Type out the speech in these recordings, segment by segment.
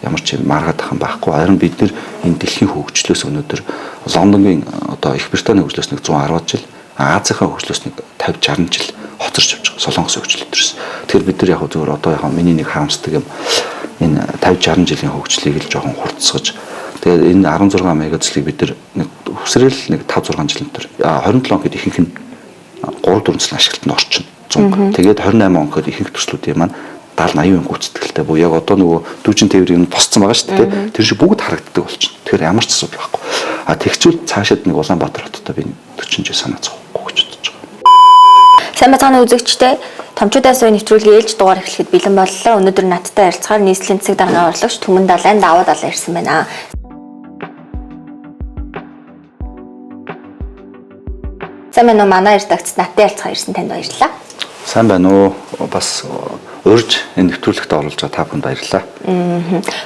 ямар ч маргаадах юм байхгүй. Харин бид нэр энэ дэлхийн хөгжлөөс өнөөдөр Лондонгийн одоо Их Британий хөгжлөөс нэг 110 жил, Азийнхаа хөгжлөөс нэг 50 60 жил хоцорч явж байгаа. Солонгос хөгжил өдрөөс. Тэгэхээр бид нар яг зөвөр одоо яг миний нэг харамсдаг юм энэ 50 60 жилийн хөгжлийг л жоохон хурцсаж тэгээд энэ 16 мегацлийг бид нар нэг өсрөл нэг 5 6 жилийн дотор 27 он гэд ихэнх нь 3 4 жил ашиглалтанд орчин. Тэгээд 28 он гэхэд ихэнх төслүүдийн маань 70 80% гүйцэтгэлтэй буюу яг одоо нөгөө дүүжин тээврийн босцсон байгаа шүү дээ. Тэр шиг бүгд харагддаг болчихно. Тэгэхээр ямар ч асуудал байхгүй. Тэгчүүл цаашаад нэг Улаанбаатар хотод би 40 жил санаа зовхгүй гэж бодож байгаа. Сайн бацааны үзэгчтэй томчуудаас нэвтрүүлгийн ээлж дугаар эхлэхэд бэлэн боллоо. Өнөөдөр надтай ярилцахаар нийслэлийн засаг дарганы орлогч Түмэн Далайн даваа далаа ирсэн байна. Сайн байна уу манай редакцт надтай ярилцахаар ирсэн танд баярлалаа. Сайн байна уу? Бас урьж энэ нэвтрүүлэгт оруулж байгаа та бүхэнд баярлалаа.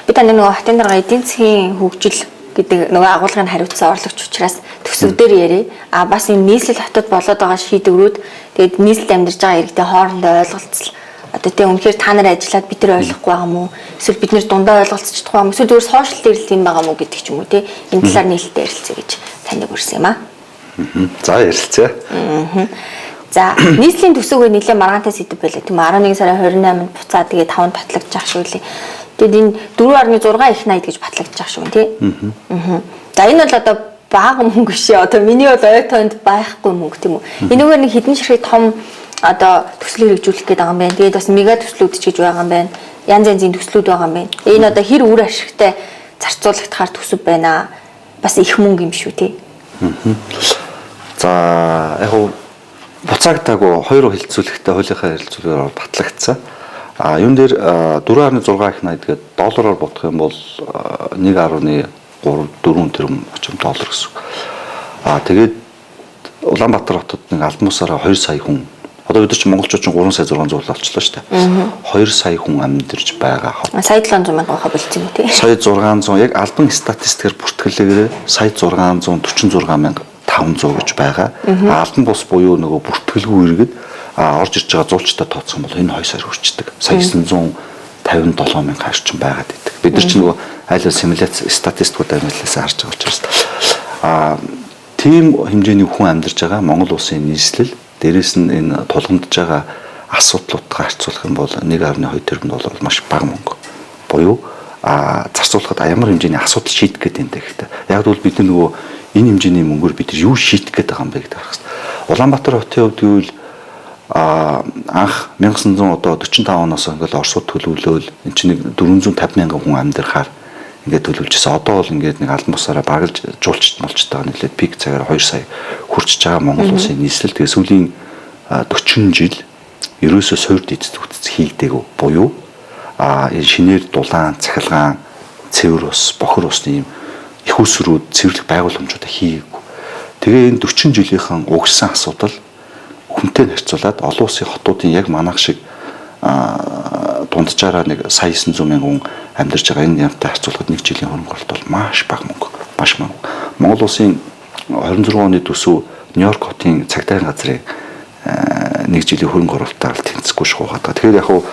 Би таны нөгөө хотын дарга эдийн засгийн хөгжил гэдэг нөгөө агуулгын хариуцсан орлогч учраас төсөвдөр ярив. Бас энэ нийслэл хотод болоод байгаа шийдвэрүүд тэгээд нийслэлд амьдарч байгаа иргэдэд хоорондоо ойлголцол одоо тийм үнэхээр та нар ажиллаад бид нар ойлгохгүй байгаа мó эсвэл бид нар дундаа ойлголцож чадахгүй байгаа мó эсвэл зүгээр сошиал дээрэлт юм байгаа мó гэдэг ч юм уу тийм энэ талаар нийлэлтэй ярилцъя гэж таныг урьсан юм аа. За ярилцъя. За нийслэлийн төсөөгөө нэлээд маргаантай сэдв байлаа тийм 11 сарын 28-нд буцаа тэгээд 5-нд батлагдчих шүү лээ. Тэгэд энэ 4.6 их 80 гэж батлагдчих шүү тийм. За энэ бол одоо бага мөнгө шээ. Одоо миний бол ой тоонд байхгүй мөнгө тийм үү. Энэгээр нэг хідэн ширхэг том одоо төслийг хэрэгжүүлэх гээд байгаа юм байна. Тэгээд бас мега төслүүд ч гэж байгаа юм байна. Янз янзын төслүүд байгаа юм байна. Энэ одоо хэр үр ашигтай зарцуулагдахаар төсөв байна. Бас их мөнгө юм шүү тийм. За яг хуу буцаагдаагүй хоёр хилцүүлэхтэй хуулийнхаа хэлцүүлгээр батлагдсан. Юун дээр 4.6 их 80 гэдэг доллараар бодох юм бол 1.3 4 тэрбум очим доллар гэсэн. Тэгээд Улаанбаатар хотод нэг албан бусаараа 2 сая хүн. Одоо бид нар чинь монголчууд чинь 3 сая 600 болчихлоо шүү дээ. 2 сая хүн амьдарч байгаа хот. Сая 700 мянган хаа болчихсон тийм. Сая 600 яг албан статистикээр бүртгэлээр сая 646,500 гэж байгаа. Албан бус буюу нөгөө бүртгэлгүй иргэд орж ирж байгаа зуулчтай тооцсон бол энэ 2 сая хүрчдэг. Сая 957 мянган орчим байгаад идэг. Бид нар чинь нөгөө айл симуляц статистикуудаар нэлээсээ харж байгаа учраас тийм хэмжээний хүн амьдарч байгаа Монгол улсын нийслэл дээрээс нь энэ тулгамдж байгаа асуудлуудтай харьцуулах юм бол 1.2 тэрбум доллар бол маш бага мөнгө. Буюу зарцуулахад ямар хэмжээний асуудал шийдэх гэдэг юм гэхдээ яг бол бид нөгөө энэ хэмжээний мөнгөөр бид юу шийдэх гэдэг байгаа юм бэ гэдэг харах хэрэгтэй. Улаанбаатар хотын хувьд гэвэл анх 1945 оноос ингээл Оросууд төлөвлөөл эн чинь нэг 450 мянган хүн амьдрахаар ингээд төлөвлөжсэн. Одоо бол ингээд нэг албан бусаараа багалж жуулчт молчтойгоо нэлээд пик цагаар 2 сая хүрчиж байгаа Монгол улсын нийслэл. Тэгээ сүүлийн 40 жил ерөөсөө суурь дэд зүтц хийгдээгүй буюу шинээр дулаан, цахилгаан, цэвэр ус, бохир усны юм их усрууд цэвэрлэх байгууламжуудаа хийгээгүй. Тэгээ энэ 40 жилийнхэн угссан асуудал хүнтэй харьцуулаад олон улсын хотуудын яг манайх шиг дунджаараа нэг сая 900 мянган хүн амьдарч байгаа энэ ямтай харьцуулахад нэг жилийн хөрөнгө оруулалт бол маш бага мөнгө. Маш бага. Монгол улсын 26 оны төсөв Нью-Йорк хотын цагдаагийн газрын нэг жилийн хөрөнгө оруулалтаар тэнцэхгүй шуугаад байгаа. Тэгэхээр яг хуу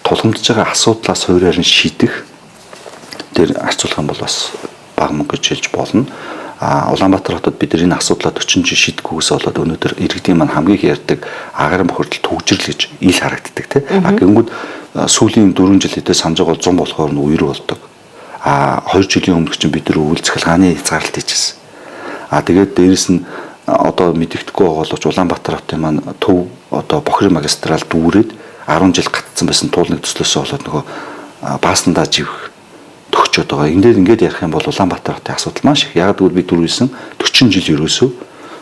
тулгамдж байгаа асуудлаа суурьаар нь шийдэх тэр харьцуулах юм бол бас бага мөнгө гэж хэлж болно. Улаанбаатар хотод бид энэ асуудлаа 40 жил шийдэхгүйгээс болоод өнөөдөр иргэдийн маань хамгийн их ярьдаг агарын бохирдол төгжрөл гэж ил харагддаг тийм. Гингүүд сүүлийн 4 жил хэдэ санаж байгаа 100 болохоор нь үер болдог. 2 жилийн өмнө чинь бид нар өвөл цахилгааны хязгаарлалт хийжсэн. Тэгээд дээрэс нь одоо мэдэгдэхгүй байгаа боловч Улаанбаатар хотын маань төв одоо бохир магистрал дүүрээд 10 жил гатцсан байсан туулныг төслөөсөө болоод нөгөө баасандаа живэх төгчөд байгаа. Ингээд ярих юм бол Улаанбаатар хотын асуудал маш их. Яг гэвэл бид түрүүлсэн 40 жил ерөөсөө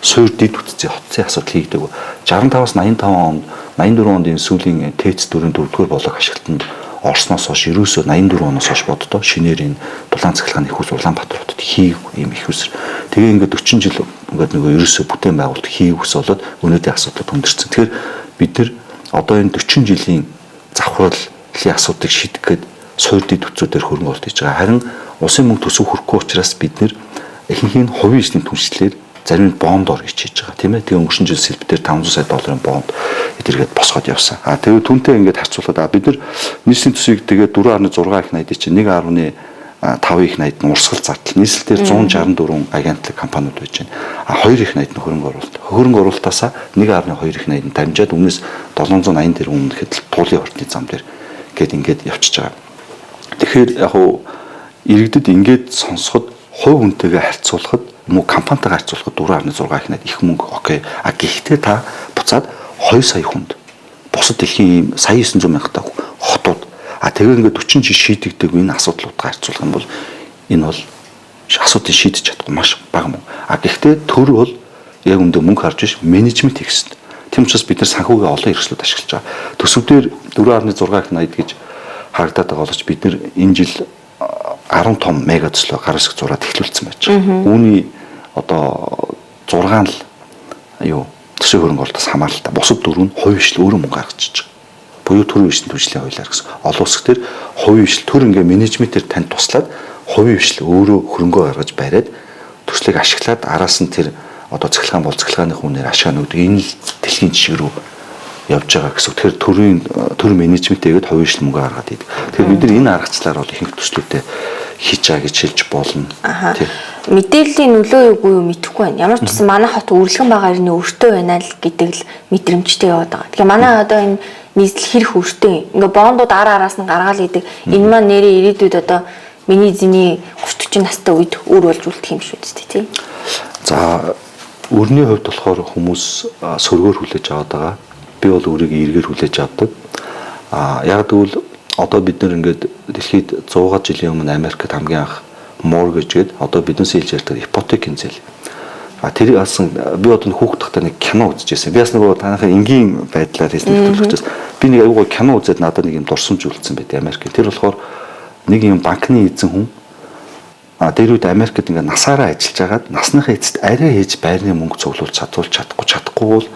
суурь дэд үтцийн хотын асуудал хийгдэг. 65-аас 85 онд 84 онд энэ сүүлийн ТЭЦ 4-р блок ашиглалтанд орсноос хойш ерөөсөө 84 оноос хойш боддоо шинээр энэ дулаан цахилгааны их ус Улаанбаатар хотод хийгээгүй юм их усэр. Тэгээ ингээд 40 жил ингээд нөгөө ерөөсөө бүтээн байгуулалт хийгүйс болоод өнөөдрийн асуудал өндөрцөн. Тэгэхээр бид нар одоо энэ 40 жилийн завхралын асуудыг шийдэх гээд суурь дэд үтцүүдээр хөрөнгө оруулалт хийж байгаа. Харин улсын мөнгө төсөв хүрхгүй учраас бид нэр ихэнх нь хувийн эзний түншлэлээр зарим нь бондоор хийж байгаа тийм ээ. Тэгээ өнгөрсөн жил сэлбэтээр 500 сая долларын бонд эдэргээд босгоод явсан. Тэгээ түүнтэй ингээд харьцуулахад бид нар нийслэлийн төсвийг тэгээ 4.6 их найдыг чинь 1.5 их найд нь урсгал зардал нийслэлээр 164 агентлаг компаниуд байж байна. 2 их найд нь хөрөнгө оруулалт. Хөрөнгө оруулалтаасаа 1.2 их найд нь дамжаад өмнөөс 780 тэрбум гэхэд туулын хортны зам дээр ингээд явчихж байгаа. Тэгэхээр яг уу иргэдэд ингээд сонсоход хувь хүнтэйгээ харьцуулахад мөн компанитайгаа харьцуулахад 4.6 их найд их мөнгө окей. Гэхдээ та буцаад 2 сая хүнд бусад дэлхийн сая 900 мянган хотууд тэгээ ингээд 40 жил шийдэгдэг энэ асуудлуудаа харьцуулах юм бол энэ бол асуудыг шийдэж чадахгүй маш бага мөн. Гэхдээ төр бол яг өндөө мөнгө харж биш менежмент хийх хэрэгтэй. Тийм учраас бид нар санхүүгийн олон хэрэгслүүд ашиглаж байгаа. Төсөвдөр 4.6 их найд гэж харагдаад байгаа боловч бид нар энэ жил 10 том мега төслөө гар хэсэг зураад эхлүүлсэн байж байгаа. Үүний одоо 6 л төсвийн хөрөнгө оруулалтаас хамааралтай. Бусад 4 нь хувь ишл өөрөө мөнгө гаргаж байгаа. Буюу төр ишлийн түвшлийн хуулиар гэсэн. Олон улс төр хувь ишл төр ингээ менежментээр танд туслаад хувь ишл өөрөө хөрөнгө гаргаж бариад төслийг ашиглаад араас нь тэр одоо цахилгаан бол цахилгааны хүнээр ашиг нөгдөг энэ л дэлхийн жишг рүү явж байгаа гэсэн. Тэгэхээр төр менежментэйгээд хувь ишл мөнгө гаргаад идэг. Тэгэхээр бид нар энэ аргачлалаар бол ихэнх төслүүдэд хийж байгаа гэж хэлж болно. Мэдээллийн нөлөө юугүй юу мэдэхгүй байна. Ямар ч гэсэн манай хот үргэлжлэн байгаа ирнэ өөртөө байна л гэдэг л мэдрэмжтэй яваад байгаа. Тэгэхээр манай одоо энэ нийслэл хэрэг өөртөө ингээ бондууд араас нь гаргаал идэг. Энэ маань нэрээ ирээдүйд одоо миний зэний 30-40 настай үед өөр болж үлдэх юм шүү дээ тий. За өрний хувьд болохоор хүмүүс сөргөөр хүлээж аваад байгаа. Би бол өөрийгөө эргээр хүлээж авдаг. Яг тэгвэл одоо бид нэр ингээд дэлхийд 100 жилийн өмнө Америкт хамгийн анх mortgage гээд одоо биднээс хэлж ярьдаг ипотекийн зээл. Тэр алсан би одоо хүүхэд тахтай нэг кино үзчихсэн. Би бас нөгөө танахын энгийн байдлаар хэлсэн хэлчихсэн. Би нэг аюугаа кино үзээд надад нэг юм дурсамж үлдсэн байт Америкт. Тэр болохоор нэг юм банкны эзэн хүн дээр үед Америкт ингээд насаараа ажиллаж хагаад насныхаа эцэст арай хийж байрны мөнгө цуглуулж чадахгүй бол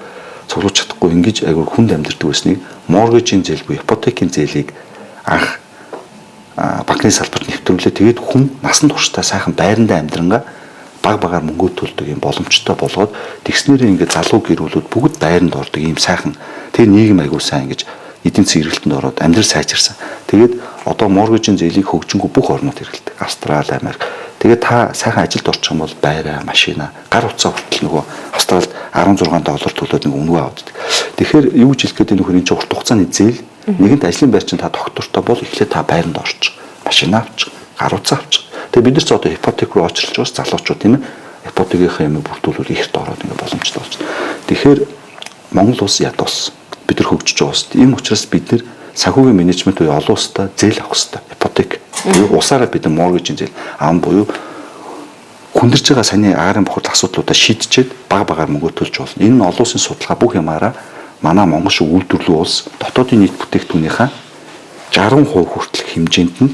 цуглуулж чадахгүй ингэж аюу хүнд амьдэрдэг байсныг mortgage-ийн зээл буюу ипотекийн зээлийг анх банкны салбарт нэвтрүүлээ. Тэгээд хүн насан туршдаа сайхан байрандаа амьдрангаа багаар мөнгө төлдөг юм боломжтой болгоод тэгснээр ингээд залуу гэрүүлүүд бүгд байранд ордог юм сайхан тэр нийгэм аягүй сайн ингэж эдийн засгийн эргэлтэнд ороод амьдрал сайжирсан. Тэгээд одоо mortgage-ийн зээлийг хөгжингүү бүх орнууд хэрэгэлдэг. Австрали, Америк. Тэгээд та сайхан ажилд орчих юм бол байраа, машина, гар утсаа хүртэл нөгөө Австралид $16 төлөөд нэг үнэгүй авдаг. Тэгэхээр юу гэж хэлэх гээд нөхөр энэ чинь урт хугацааны зээл нэгэнт ажлын байр чинь та доктортой бол эхлээд та байранд орчих. Машина авчих, гар утсаа авчих. Тэгээ бид нар ч одоо ипотек руу очрлож байгаас залуучууд тийм ээ ипотекийнхаа юм бүрдүүлэлт ихт ороод ингээ боломжтой болж. Тэгэхээр Монгол улс ядуус бид нар хөгжиж байгаа шүү дээ. Энэ учраас бид нар санхүүгийн менежмент буюу олон улстай зээл авах хэрэгтэй. Ипотек буюу усаараа бид нар mortgage-ийн зээл аав буюу хүндэрж байгаа саний агарын бохирдол асуудлуудаа шийдчихэд багаар мөнгө төлж болно. Энэ нь олон улсын судалгаа бүх юмараа манай Монгол шиг үйлдвэрлэл улс дотоодын нийт бүтээгдэхүүнийхээ 60% хүртэлх хэмжээнд нь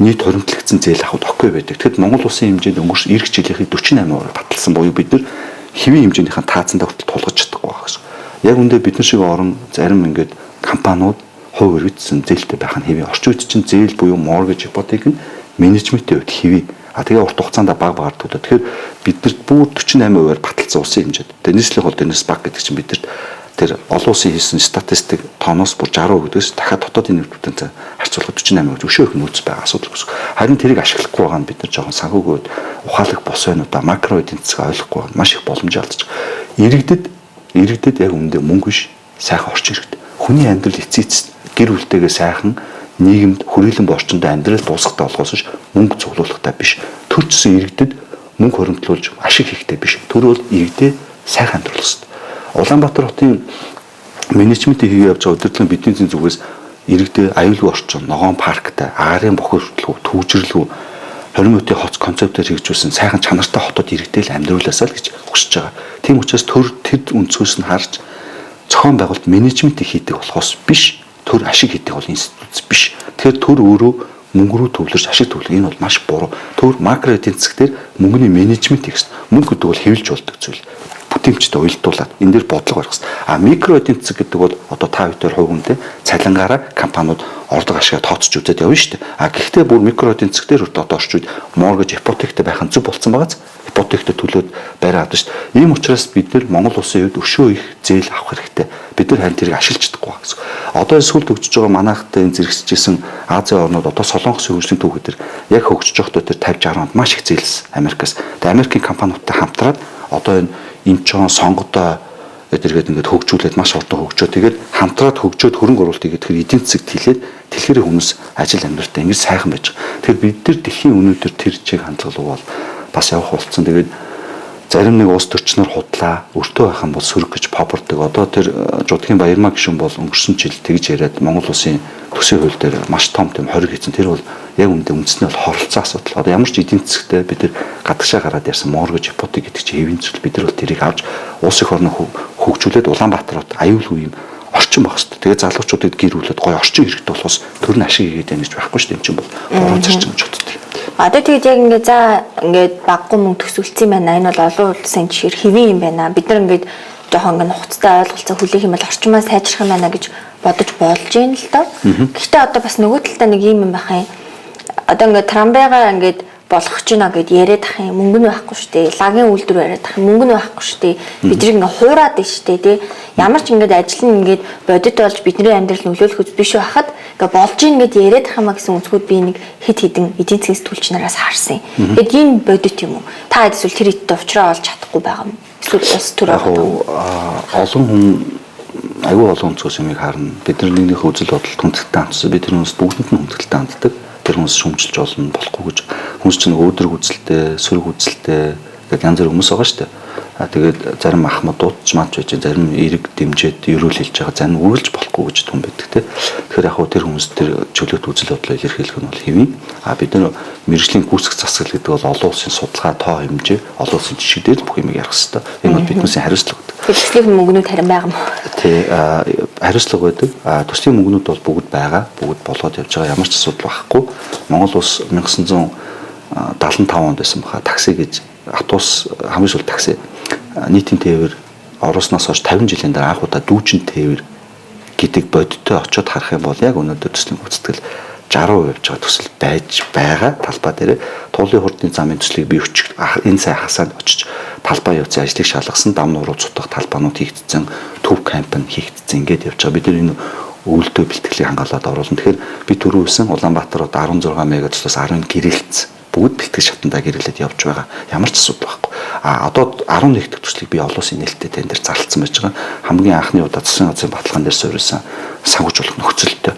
нийт хоримтлагдсан зээл авахд окей байдаг. Тэгэхэд Монгол улсын хэмжээнд өнгөрсөн 90 жилийнхээ 48% баталсан буюу бид нар хэвийн хэмжээнийхэн таацсандаа хүртэл тулгаж чадахгүй байгаа гэсэн. Яг үндэ бид нар шиг орон зарим ингээд компаниуд хувь өргөдсөн зээлтэй байх нь хэвийн орчин үед чинь зээл буюу mortgage ипотек нь менежментийн хувьд хэвийн тэгээ урт хугацаанд багаар төлөө. Тэгэхээр биднэрт бүр 48%-аар баталсан улсын хэмжээд. Тэгээ нийслэлийн хол дээрээс баг гэдэг чинь бидэрт тэр олон улсын хийсэн статистик тооноос бүр 60% гэдэгс дахиад дотоодын нэр бүтэнтэй харьцуулахад 48% өшөө их нөөц байгаа асуудал гэсэн. Харин тэрийг ашиглахгүй байгаа нь бид нар жоохон санхүүгөөд ухаалаг бос байнуудаа макро эдийн засаг ойлгохгүй байгаа маш их боломж алдчих. Иргэдэд яг үндэ мөнгө биш сайхан орчин иргэд. Хүний амьдрал эцээц гэр бүлтэйгээ сайхан нийгэмд хүрээлэн орчинд амьдрал дуусахтай болохоос ш мөнгө цуглуулахтай биш. Төрчсөн иргэдэд мөнгө хоримтлуулж ашиг хийхтэй биш. Тэр бол иргэдээ сайхан амьдрах хэрэгтэй. Улаанбаатар хотын менежментийн хийгээ явж байгаа удирдлага бидний зүгээс иргэдээ аюулгүй орчин, ногоон парктай, агарын бохирдлого, төвжирлэг 20 минутын хоц концептээр хэрэгжүүлсэн сайхан чанартай хотод иргэдээ л амьдруулаасаа л гэж хүсэж байгаа. Тийм учраас тэд өнцгөөс нь харж зохион байгуулалт менежментийг хийдэг болохоос биш, төр ашиг хийдэг бол институт биш. Тэгэхээр төр өөрөө мөнгө рүү төвлөрч ашиг төвлөх энэ бол маш буруу. Төр макро эдийн засгаар мөнгөний менежмент хийх хэрэгтэй. Мөнгө гэдэг бол хэвлж болдог зүйл. Бүтэмжтэй уялдуулаад энэ дээр бодлого барих хэрэгтэй. Микро эдийн засаг гэдэг бол одоо та бүхэн хувь хүнтэй цалингаараа компаниуд орлого ашигаа тооцож үзээд явна шүү дээ. Гэхдээ бүр микро эдийн засаг дээр одоо орч үед mortgage ипотектэй байх нь зөв болсон байгааз ипотектэй төлөөд байраа авдаг шүү дээ. Ийм учраас бид нар Монгол улсын хувьд өшөө их зээл авах хэрэгтэй. Бид нар харин тэрийг ашиглаж чадахгүй гэсэн. Одоо сүүлд хөгжиж байгаа манайхтай энэ зэрэгсэжсэн Азийн орнууд одоо Солонгосын хөгжлийн түүхэд төр яг хөгжиж байхдаа тэр 50-60 онд маш их зээлсэн Америкаас. Тэгээ Америкийн компаниудтай хамтраад одоо энэ Инчон, Сонгодоо эдэргээд ингээд хөгжүүлээд маш урдан хөгжөө. Тэгээд хамтраад хөгжөөд хөрөнгө оруулалт хийгээд тэр эдийн засагт хэлээд дэлхийрээ хүмүүс ажил амьдралтай ингэж сайхан байж байгаа. Тэгэхээр бид нар дэлхийн өнөөдөр тэр чиг хандлагал бол бас явах болсон. Тэгээд зарим нэг улс төрчнөр худлаа өртөө байх юм бол сөрөг гэж побордог. Одоо тэр Жудгийн Баярмаа гишүүн бол өнгөрсөн жил тэгж яриад Монгол улсын төсвийн хууль дээр маш том тийм хориг хийсэн. Тэр бол яг үндэ үндэснээ бол хоролцоо асуудал. Одоо ямар ч эдийн засагтай бид нар гадагшаа гараад ярьсан моргэж ипотек гэдэг чинь хэвийн зүйл. Бид нар бол тэрийг авч улс их орноо хөгжүүлээд Улаанбаатарт аюулгүй юм орчин байх хэрэгтэй. Тэгээд залуучуудад гэр бүлэд гоё орчин хэрэгтэй болохоос төр нь ашиг хийгээд байна гэж байхгүй шүү дээ. Энд чинь бол буруу зарчим гэж боддог. Одоо тэгээд яг ингээд за ингээд баггүй мөнгө төсвөлцсөн байна. Энэ бол олон улсын жишээр хэвэн юм байна. Бид нар ингээд жоохон ингээд нухацтай ойлголцоо хүлээх юм бол орчмоо сайжрах юм байна гэж бодож болж юм л доо. Гэхдээ одоо бас нөгөө талдаа нэг юм байх юм. Одоо ингээд Трамбайгаа ингээд болгох ч гинэ гэд яриад ах юм мөнгө нь байхгүй шүү дээ. Лагийн үйлдвэр яриад ах юм мөнгө нь байхгүй шүү дээ. Бидний ингээ хуураад байна шүү дээ тий. Ямар ч ингээд ажил нь ингээд бодит болж бидний амьдрал нөлөөлөх үс биш байхад ингээ болж ийн гэд яриад ах юмаа гэсэн үгсүүд би нэг хит хитэн эдийн засгийн сэтгүүлчнараас харсан. Тэгэд энэ бодит юм уу? Та эсвэл тэр хэдтэй уулзраа олж чадахгүй байгаа юм. Эсвэл бас төр олон хүн аюу олон өнцгөөс юмыг харна. Бид нар нэгнийхээ үзэл бодол хүндэлтэй хандсан. Бид тэр хүмүүс бүгдэнд нь хүндэлтэй ханддаг. Тэр хүмүүс шүмжилж болно болохгүй гэж хүмүүс чинь өдрөг үзэлтэй, сөрөг үзэлтэй гэдэг янз бүр хүмүүс байгаа шүү дээ. Тэгээд зарим ахмад дуудаж маач байж зарим эрэг дэмжиж ерөөл хэлж байгаа зарим үргэлж болохгүй гэж түн байдаг те. Тэгэхээр яг хөө тэр хүмүүс тэр чөлөөт үзэл бодлоо илэрхийлэх нь бол хэвэн. Бид нар мэрэгжлийн гүйцэх засаг гэдэг бол олон улсын судалгаа тоо хэмжээ, олон улсын жишг дээр бүх юмыг ярих хэрэгтэй. Энэ бол биднээсээ хариуцлага гэдэг. Төслийн мөнгнүүд харин байгаа юм. Тий, хариуцлага байдаг. Төслийн мөнгнүүд бол бүгд байгаа, бүгд болгоод явж байгаа. Ямар ч асуудал байхгүй. Монгол улс 1975 онд байсан баха такси гэж автобус хамгийн сүүл такси нийтийн тээвэр оросноос хойш 50 жилийн дараа анх удаа дүүжин тээвэр гэдэг бодиттой очиод харах юм бол яг өнөөдөр төслийн гүйцэтгэл 60% явж байгаа төсөл байж байгаа талбай дээр туулын хурдны замын төслийг бий өчг энэ сая хасаад очиж талбай явуулсан ажлыг шалгасан дам нуруу цутгах талбаанууд хийгдсэн төв кампань хийгдсэн ингээд явж байгаа. Бид нар энэ өвөлдөө бэлтгэлийг хангаалаад оруулна. Тэгэхээр би түрүүсэн Улаанбаатар руу 16 мегац-аас 10 гэрэлцсэн. Бүгд бэлтгэл шатандаа гэрэлээд явж байгаа. Ямар ч асуудал байхгүй. Одоо 11 дэх төслийг би олон улсын нээлттэй тэн дээр зарлцсан байж байгаа. Хамгийн анхны удаа засгийн газрын баталгаан дээр суурилсан санхүүжүүлэх нөхцөлтэй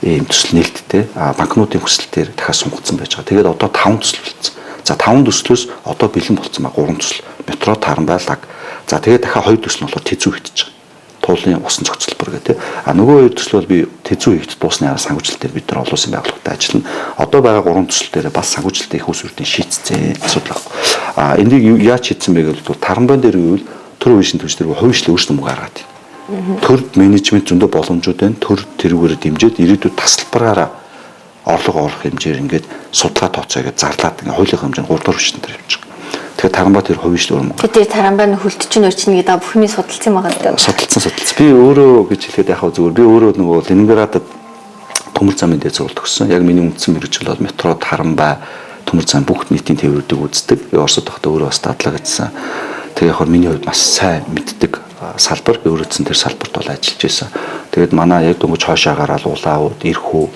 ийм төсөл нээлттэй банкнуудын хүсэлтээр дахиад сунгацсан байж байгаа. Тэгээд одоо 5 төсөл болсон. За 5 төслөөс одоо бэлэн болсон ба 3 төсөл. Метро, Таранбай, Лаг. За тэгээд дахиад 2 төсөл нь болоо Тэзүү хийдэж байгаа. Туулын усан зохицолбор гэдэг. Нөгөө 2 төсөл бол би Тэзүү хийгдэж дуусны арга санхүүжилтээр бид нар олон улсын байгууллагатай ажиллана. Одоо байгаа 3 төсөл дээр бас санхүүжилтийн их усүрдийн шийдсэн асуудал байхгүй. Энийг яаж шийдсэн бэ гэвэл Таранбай дээр үйл төр үеийн төвч дээр хувьчлал өөрсдөө мөнгө гаргаад байна. Төр менежмент зөндөө боломжууд байна. Төр тэрүүгээр дэмжиж ирээдүйд тасалбараараа орлого оруулах хэмжээр ингээд судалгаа тооцоогоо зарлаад ингээд хуулийн хэмжээнд 3 дахь хүчин дээр явж байгаа. Тэгэхээр Таранбай тэр хувьчлал өөр мөнгө. Тэр Таранбай нь хөлтчин өрчин гэдэг бүхний судалсан байгаа гэдэг. Судалсан. Би өөрөө гэж хэлэхэд яг зүгээр би өөрөө нөгөө Ленинградад төмөр замын дээр зурвал төгссөн. Яг миний үндсэн мэргэжил бол метро, Таранбай, төмөр зам бүгд нийтийн тээврүүдийг үздэг. Би Оросд байхдаа өөрөө бас дадлаг ажилласан. Тэгээ яг миний хувьд маш сайн мэддэг салбар. Би өөрөөсөн тэр салбарт бол ажиллаж байсан. Тэгээд манай яг дөнгөж хоошоо гараад Улаауд, Ирхүү,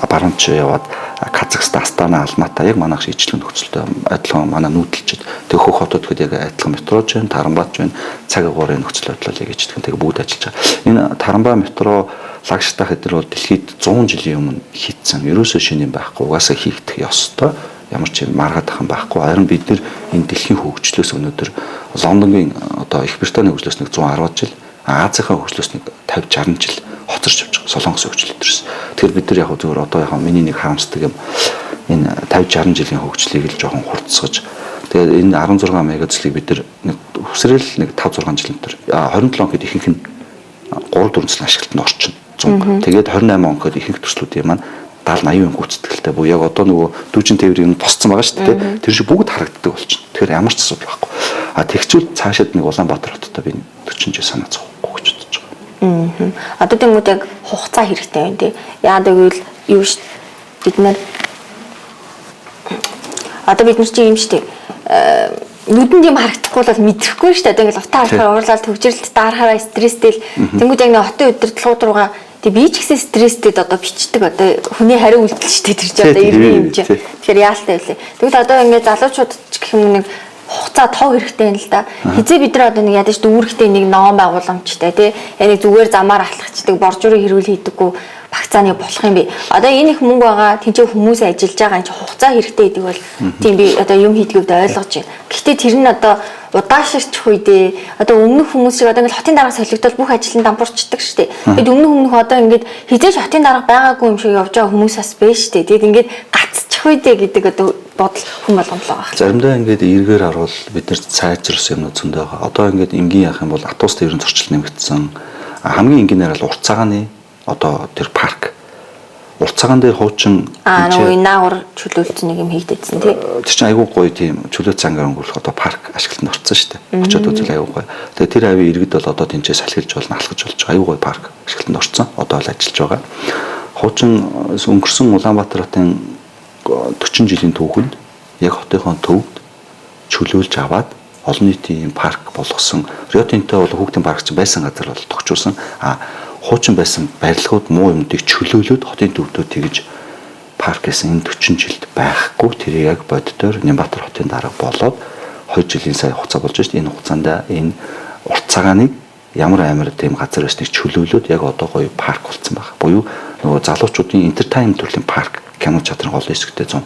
Баруунч яваад Казахстан, Астана, Алмата яг манайх шиг ижлэн нөхцөлтэй адилхан манай нүүдэлчд тэг хөх хотод гээд яг адилхан метроч байна, Таранбайч байна, цаг агуурын нөхцөл байдлыг яг ижлэн тэг бүгд ажиллаж байгаа. Энэ Таранбай метро лагштах хэдэр бол дэлхийд 100 жилийн өмнө хийцэн. Ерөөсөө шинэ юм байхгүй. Угаасаа хийгдэх ёстой. Ямар ч юм маргаад ах юм байхгүй. Харин бид нэр энэ дэлхийн хөгжлөөс өнөөдөр Лондонгийн одоо Их Британий хөгжлөөс нэг 110 жил, Азийн хөгжлөөс нэг 50-60 жил хоцорч явж байгаа. Солонгосын хөгжлөлтөөс. Тэгэхээр бид нар яг зөвөр одоо яг миний нэг харамсдаг юм энэ 50-60 жилийн хөгжлийг л жоохон хурцсаж. Тэгээд энэ 16 мегацлийг бид нар нэг өсрөл нэг 5-6 жил өнтер 27 он гэхэд ихэнх нь 3-4 жил ашиглалтанд орчин. 100. Тэгээд 28 он гэхэд ихэнх төслүүдийн маань 70-80% гүйцэтгэлтэй буюу яг одоо нөгөө дүүжин тээврийн тусцсан байгаа шүү дээ. Тэр шиг бүгд харагддаг болчихно. Тэгэхээр ямар ч асуудал байхгүй. Тэгчвэл цаашаад нэг Улаанбаатар хотод би 40 жил санаа зовхгүй гэж бодож байгаа. Одоо тэнгууд яг хугацаа хэрэгтэй байна тий. Яагаад гэвэл юу ш бид нар одоо бид нар чи юм штэ нүдэнд юм харагдахгүй бол мэдрэхгүй шүү дээ. Одоо ингээл утаа алхахаар уурлал төгжрэлт даарахаараа стресстэй л тэнгууд яг нэг хотын удирдлагууд руугаа тэг би ч гэсэн стресстэй одоо бичдэг одоо хүний хариу үйлдэл шүү дээ тэр чинь одоо иргэний юм чинь. Тэгэхээр яалтай байлээ. Тэгвэл одоо ингээд залуучууд ч гэх юм нэг хугацаа тов хэрэгтэй юм л да. Хизээ бид нар одоо нэг ядаж дүүрхтэй нэг ноон байгууламжтай тий. Яг зүгээр замаар алхахчдаг боржуурыг хэрүүл хийдэггүй багцааны болох юм би. Одоо энэ их мөнгө байгаа тэнцээ хүмүүс ажиллаж байгаа энэ хугацаа хэрэгтэй гэдэг бол тийм би одоо юм хийдгүүд ойлгож байна. Гэхдээ тэр нь одоо удаашрчих үедээ одоо өмнөх хүмүүс шиг одоо ингээл хотын дарга солигдол бүх ажил нь дампуурчдаг шүү дээ. Тэгэд өмнөх одоо ингээд хизээж хотын дарга байгаагүй юм шиг явж байгаа хүмүүс бас байна шүү дээ. Тэгэд ингээд гацчих үедээ гэдэг одоо бодол хүм болгомжлоо байна. Заримдаа ингээд эргээр харуул бид нар сайжирсан юмнууд зөндөө байгаа. Одоо ингээд энгийн яах юм бол автобустай ерөн зөрчил нэмэгдсэн. Хамгийн энгийнээр л урт цагааны одоо тэр парк урт цагаан дээр хуучин нөгөө наагур чөлөөлсөн нэг юм хийгдсэн тий. Тэр чинь айгүй гоё тийм чөлөө цангаар өнгөрөх одоо парк ашиглалтанд орсон шүү дээ. Очоод үзэл айгүй гоё. Тэгээ тэр авийн иргэд бол одоо тэнцээ салхилж болно, алхаж болж байгаа айгүй гоё парк ашиглалтанд орсон. Одоо л ажиллаж байгаа. Хуучин өнгөрсөн Улаанбаатар хотын 40 жилийн түүхэнд яг хотынхон төвд чөлөөлж аваад олон нийтийн парк болгосон. Риотинтэй бол хүүхдийн парк чинь байсан газар бол тогтчулсан. Хуучин байсан барилгууд муу юмдыг чөлөөлөөд хотын төвдөө тэгж парк гэсэн энэ 40 жилд байхгүй тэрийг яг боддоор Нямбатар хотын дарга болоод 2 жилийн сая хугацаа болж байна. Энэ хугацаанд энэ урт цагааныг ямар амар тийм газар байсныг чөлөөлөөд яг одоо гоё парк болсон байна. Буюу нөгөө залуучуудын entertainment төрлийн парк кино театрын гол хэсэгтээ 100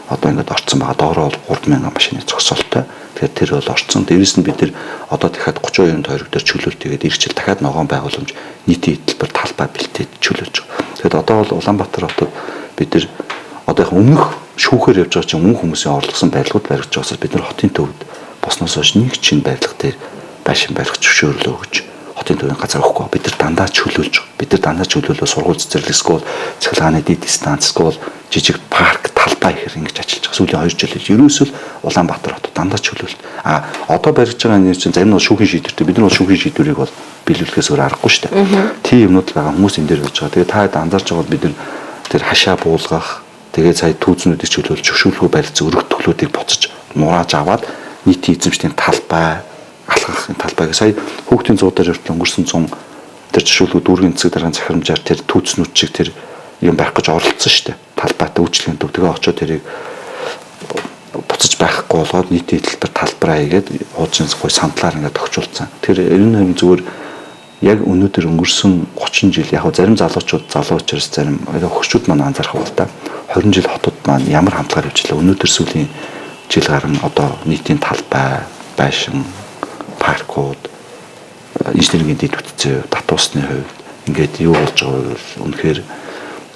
одоо ингээд орцсон байгаа. Доороо бол 3000 машины зогсоолтой. Тэгэхээр тэр бол орцсон. Дээрээс нь бид нар одоо дахиад 30% тойрог дээр чөлөөлт тэгээд ирчил дахиад ногоон байгууламж нийтийн хөтөлбөр талбай бэлтээд чөлөөлж байгаа. Тэгэхээр одоо бол Улаанбаатар хотод бид нар одоо их өмнөх шүүхээр явж байгаа чинь өмнө хүмүүсийн орлогосон барилгууд баригдаж байгаасаа бид нар хотын төвд босноос хойш нэг чинь барилга дээр байшин барих зөвшөөрлөө өгч хотын төвийн газар өгөхгүй. Бид нар дандаа чөлөөлж байгаа. Бид нар дандаа чөлөөлөө сургууль цэцэрлэгсгүй цахилгааны дэд станцгүй жижиг парк талбай ихэр ингэж ажиллаж байгаа. Сүүлийн 2 жил ерөөсөө Улаанбаатар хот дандаа чөлөөлт. Одоо барьж байгаа энэ чинь зарим нь шүүхийн шийдвэртэй. Бид нар бол шүүхийн шийдвэрийг бол биелүүлэхээс өөр аргагүй шүү дээ. Тийм юмнууд л байгаа хүмүүс энэ дээр болж байгаа. Тэгээ та анзаарч байгаа бид нар тэр хашаа буулгах, тэгээ сая түүцнүүдийг чөлөөлж зөвшөөрлөгөө барилцсан өргөтгөлүүдийг буцаж нурааж аваад нийтийн эзэмшлийн талбай алхахын талбайг сая хүүхдийн зуу дээр хүртэл өнгөрсөн 100 тэр зөвшөөрлөгөө дүүргийн цэцэг дараагийн захирамжаар тэр түүцнүүд чиг тэр юм байх гэж оролцсон шүү дээ. Талбайтай үйлчлэгийн төв тэгээ очоод тэрийг буцаж байхгүй болоод нийтийн хэлбэр талбараа хийгээд хуучин гой сандлаар ингээд тогтчулсан. Тэр ер нь зүгээр яг өнөөдөр өнгөрсөн 30 жил яг зарим залуучууд залуу учраас зарим хөгшүүд маань анзаарах бол та 20 жил хотод маань ямар хамтлагаар явжлаа. Өнөөдөр сүүлийн жил гарна одоо нийтийн талбай, байшин, паркууд, инженерийн дэд бүтцээ, татуусны хувьд ингээд юу болж байгааг бол үнэхээр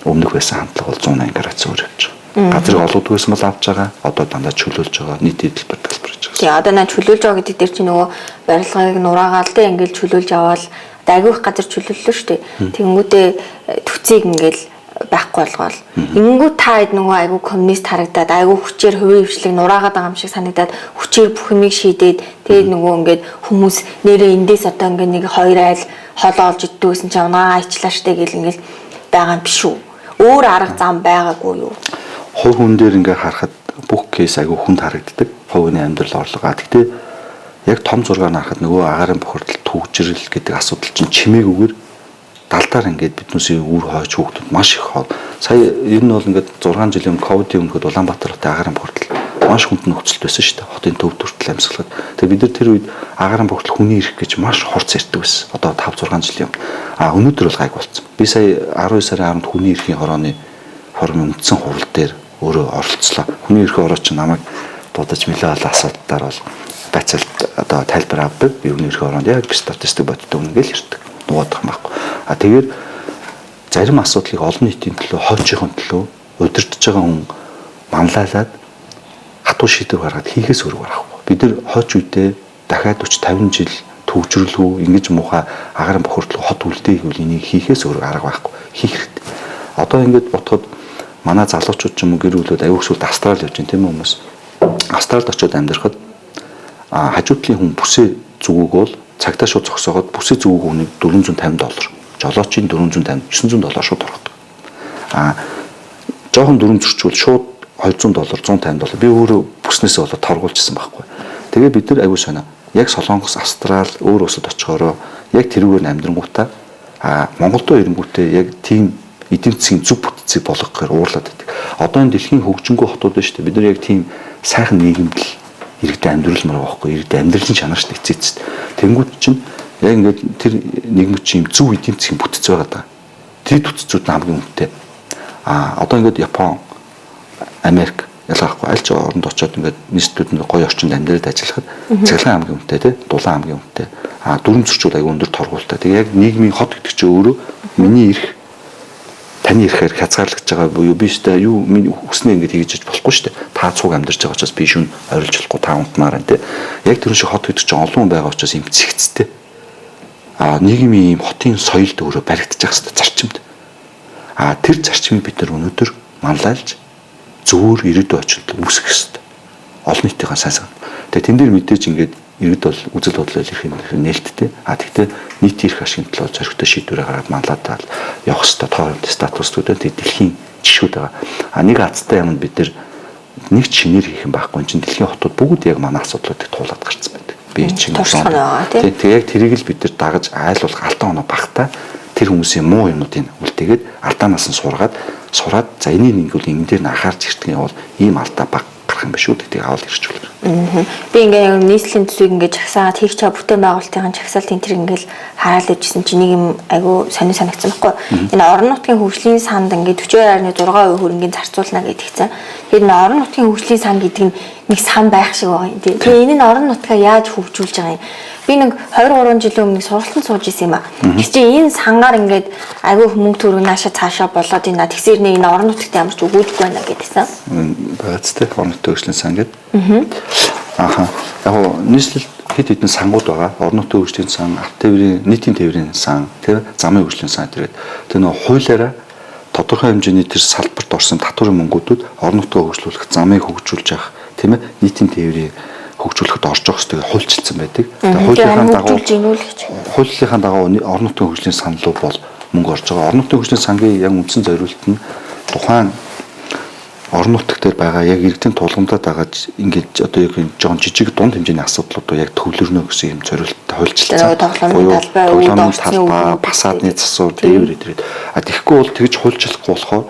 өмнөх байсан хамтлаг бол 180 градус өөр явж байгаа. Газрыг олгодгоос мал авч байгаа. Одоо дандаа чөлөөлж байгаа. Нийтийн хэлбэр тайлбарлаж байгаа. Тэгээ одоо наа чөлөөлж байгаа гэдэг дээр чи нөгөө барилгыг нураагаал тэ ингээл чөлөөлж аваад айгүйх газар чөлөөллөө шүү дээ. Тэнгүүдээ төцийг ингээл байхгүй болгоол. Ингэнгүү та хэд нөгөө айгүй коммунист харагдаад айгүй хүчээр хувийн хвшлийг нураагаад байгаа юм шиг санагдаад хүчээр бүх юмыг шийдээд тэгээд нөгөө ингээд хүмүүс нэрээ эндээс одоо ингээд нэг 2 айл холоо олж иддгүйсэн ч авнаа айчлаа штэ гэл ингээл байгаа юм биш үү? Өөр арга зам байгаагүй юу? Хувь хүн дээр ингээ харахад бүх кейс айгүй хүнд харагддаг. Хувийн амьдрал орлого. Гэхдээ яг том зургаар харахад нөгөө агаарын бохирдол төвжрэл гэдэг асуудал чинь чимээгүйгээр далдаар ингээд биднээсээ үр хойч хүүхдүүд маш их хол. Сая ер нь бол ингээд 6 жилийн ковидын өмнөхөд Улаанбаатар хотын агаарын бохирдол маш хүнд нөхцөлт байсан шүү дээ. Хотын төв төртөл амьсгалаад. Тэгээ бид нар тэр үед агаарын бохирдол хүний ирэх гэж маш хурц ярьдаг байсан. Одоо 5 6 жилийн өмнө. Өнөөдөр бол гайг болсон. Би сая 12 сарын 10-нд хүний эрхийн хорооны форумын үндсэн хурал дээр өөрөө оролцлоо. Хүний эрхийн хороо ч намайг дуудаж мэлээ бол асуудлаар бол байцаалт одоо тайлбар авдаг. Би хүний эрхийн хороонд яг статистик боддог үнгээл ярьдаг. Нугаадах байхгүй. Тэгээд зарим асуудлыг олон нийтийн төлөө, хойчийн төлөө удирдах байгаа хүн манлайлаад хатуу шийдвэр гаргаад хийхээс өөр гарахгүй. Бид нар хойч үедээ дахиад 40 50 жил төвжирлгүй ингэж муухай агаарын бохирдол хот үлдээ гэвэл энийг хийхээс өөр арга байхгүй. Хийх хэрэгтэй. Одоо ингэж бодоход манай залуучууд ч юм уу гэр бүлүүд аюул сүлд Австрали явж байна тийм үү хүмүүс. Австралид очиод амьдрахад хажуудлын хүн бүсээ зүгүүг бол цагтаа шууд зогсоогоод бүсээ зүгүүг хүнийг $450, жолоочийн $450, $900 шууд ордог. Жохон дүрм зөрчвөл шууд $200, $150 би өөрөө бүснээсээ болоод торгуулжсэн байхгүй. Тэгээ бид нар аягүй сонио. Яг Солонгос, Австрал өөр улсад очихороо яг тэрүүгээр амьдрангуудаа Монголдөө ирэнгүүтээ яг тийм эдийн засгийн зөв бүтцийг болгохоор уурлаад байдаг. Одоо энэ дэлхийн хөгжингөө хотууд байна шүү дээ. Бид нар яг тийм сайхан нийгэмд л иргэдэд амьдралмаар байхгүй. Иргэдэд амьдралын чанар ч нэцээц. Тэнгүүд чинь яг ингээд тэр нийгмүүд чинь зөв эдийн засгийн бүтц байгаа даа. Тэр бүтцүүд нь хамгийн үнэтэй. Одоо ингээд Япон, Америк ялгаахгүй аль ч оронд очиод ингээд нийслэлүүд гоё орчинд амьдраад ажиллахад цахилгаан хамгийн үнэтэй тий, дулаан хамгийн үнэтэй. Дүрм зөрчил аягүй өндөр торгуултай. Тэгээ яг нийгмийн хот гэдэг чинь өөрөө миний эрх таны ирэхээр хязгаарлагдж байгаа буюу би өстэй юу миний хүснээ ингэж хийж болохгүй шүү дээ. Та цуг амьдарч байгаа учраас би шүн орилж болохгүй та унтмаар энэ. Яг тэр шиг хот гэдэг чинь олон хүн байгаа учраас юм цэгцтэй. Нийгмийн юм хотын соёлд өөрөө баригдаж байгаа хэвээр зарчимд. Тэр зарчмыг бид нар өнөөдөр манлайлж зөвөр ирээдүйн очилт үүсгэх хэвээр. Олон нийтийн сайн. Тэгээ тэн дээр мэдээж ингээд иргэд бол үзэл бодлоо ирэх юм нээлттэй. Тэгтээ нийтийн эрх ашигын төлөө зоригтой шийдвэрээ гаргаад манлаад явах хэвээр тоорын статустуудад дэлхийн жишүүд байгаа. Нэг азтай юмд бид нар нэг шинээр хийх юм байхгүй чинь дэлхийн хотууд бүгд яг манай асуудлуудыг туулаад гарцсан байдаг. Би чинь тэг яг тэрийг л бид нар дагаж айлуулах алтан оноо багтаа тэр хүмүүсийн муу юмнуудыг үлдээгээд алдаанаас нь сураад за энийг ингэвэл энэ дээр нь анхаарч иртгэн бол ийм алдаа баг гарах юм биш үү гэдгийг аваад ирчихвэл. Би ингээ нийслэлийн төсвийг ингээ жагсаад хийх чаа бүтээн байгуулалтын жагсаалтын тэр ингээл хараад ижсэн чинь нэг юм айгу сонир санагдсан байхгүй. Энэ орон нутгийн хөгжлийн санд ингээ 42.6% хөрөнгөний зарцуулна гэдгийгсэн. Тэгэхээр энэ орон нутгийн хөгжлийн сан гэдэг нь нэг сан байх шиг байгаа юм тий. Тэгээ энэ нь орон нутгаа яаж хөгжүүлж байгаа юм. Би нэг 23 жилийн өмнө сургалтанд сууж исэн юм аа. Тэг чи энэ сангаар ингээд айгүй мөнгө төгрөг нааша цаашаа болоод энэ тэгсэр нэг энэ орон нутгад ямарч өгөөдгүй байна гэдгийгсэн. Бацтай орон нутгийн хөгжлийн сан гэдэг. Яг нийслэл хэд хэдэн сангууд байгаа. Орон нутгийн хөгжлийн сан, арт тээврийн нийтийн тээврийн сан, тэр замын хөгжлийн сан гэдэг. Тэр нөө хуулиараа тодорхой хэмжээний тэр салбарт орсон татварын мөнгүүдүүд орон нутгаа хөгжлүүлэх, замыг хөгжүүлж явах, тийм ээ, нийтийн тээврийг хөгжүүлэхэд орж явах хэрэгтэй хуульчилсан байдаг. Хуулийнхаа дагуу орон нутгийн хөгжлийн сан руу бол мөнгө орж байгаа. Орон нутгийн хөгжлийн сангийн яг үндсэн зорилт нь тухайн орон нутаг дээр байгаа яг иргэдийн тулгамдад байгаа ингэж одоо яг жоон жижиг дунд хэмжээний асуудлуудыг яг төвлөрнө гэсэн юм зорилттой хуульчилсан. Тоглоомын талбай, фасадны засвар, дээвэр идрээд. Тэгэхгүй бол тэгж хуульчлахгүй болохоор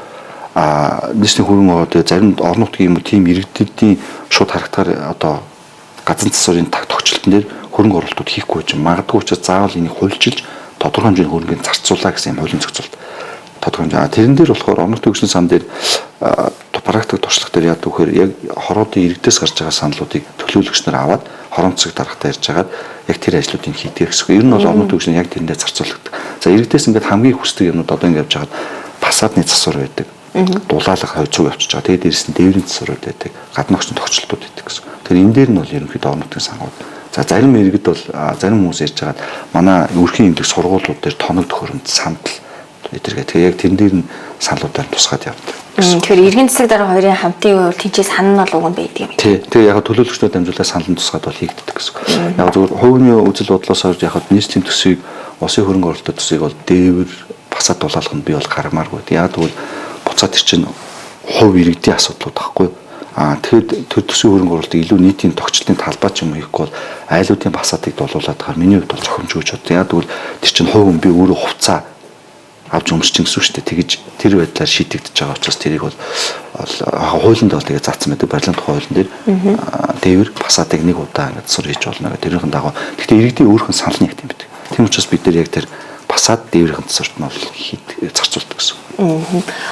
нийслэлийн хөрөнгө ооод зарим орон нутгийн юм тийм иргэдийн шууд харагдахаар одоо газар засварын тогтчлолтын дээр хөрөнгө оруулалтууд хийхгүй ч магадгүй учраас заавал энийг хуульчилж тодорхой хэмжээний хөрөнгөний зарцуулаа гэсэн юм хуулийн зохицуулт. Тодорхой хэмжээ. Тэрэн дээр болохоор орон нутгийн хөгжлийн сан дээр практик туршлага дээр яадаг вэхээр яг хороодын иргэдээс гарч байгаа саналуудыг төлөөлөгч нар аваад хорон цэг дарагтаа ярьж хагаад яг тэр ажлуудыг хийдэг гэсэн. Ер нь бол орон нутгийн хөгжлийн яг тэрэндээ зарцуулагддаг. За иргэдээс ингээд хамгийн хүсдэг юмнууд одоо ингээд явж хагаад фасадны засвар байдаг. Дулаалга хойцоо явчихж байгаа. Тэгээд дээрэс нь дээврийн засварууд байдаг. Гадны орчин тогтчлолтууд байдаг гэсэн. Тэгэхээр энэ дээр нь бол ерөнхийдөө орон нутгийн сангууд. За зарим иргэд бол зарим хүмүүс ярьж хагаад манай өрхийн эмнэлэг сургуулиуд дээр тоног төхөөрөмж сандал эдэргээ. Тэгээ яг тэрэн дээр нь саналуудаар тусгаад явдаг. Тэгэхээр иргэн засаг дараа хоёрын хамтын үйл тэнцээс санал нь уг нь байдаг юм. Тий. Тэгээ яг төлөөлөгчнүүд амжуулаад санал нь тусгаад бол хийгддэг гэсэн. Яг зөвхөн хувийн үзэл бодлоос орж яг нийслэлийн төсвийг улсын хөрөнгө оруулалтын төсвийг бол дээвэр фасад дулаалгах нь би бол гармааргүй. Яг тэгвэл буцаад тэр чинь хувь иргэдийн асуудлууд байхгүй. Тэгэхэд тэр төсвийн хөрөнгө оруулалтыг илүү нийтийн тогтчлтын талбай ч юм хийхгүй бол айлуудын фасадыг дулуулаад байгаа. Миний хувьд бол зохимжгүй ч бод. Яг тэгвэл тэр чинь хувь хүн би өөрөө хувцаа авч өмсчин гэсэн шүү дээ. Тэгэж тэр байдлаар шийдэгдэж байгаа учраас тэрийг бол хуулинд бол тэгээ заасан байдаг. Барилгын хуулийн дээр дээвэр фасадыг нэг удаа ингэж сур хийж болно гэдэг. Тэрнийхэн дагуу. Гэхдээ иргэдийн өөрхөн санал нь яг тийм байдаг. Тийм учраас бид нар яг тэр фасад дээврийн засварт нь бол зарцуулдаг гэсэн.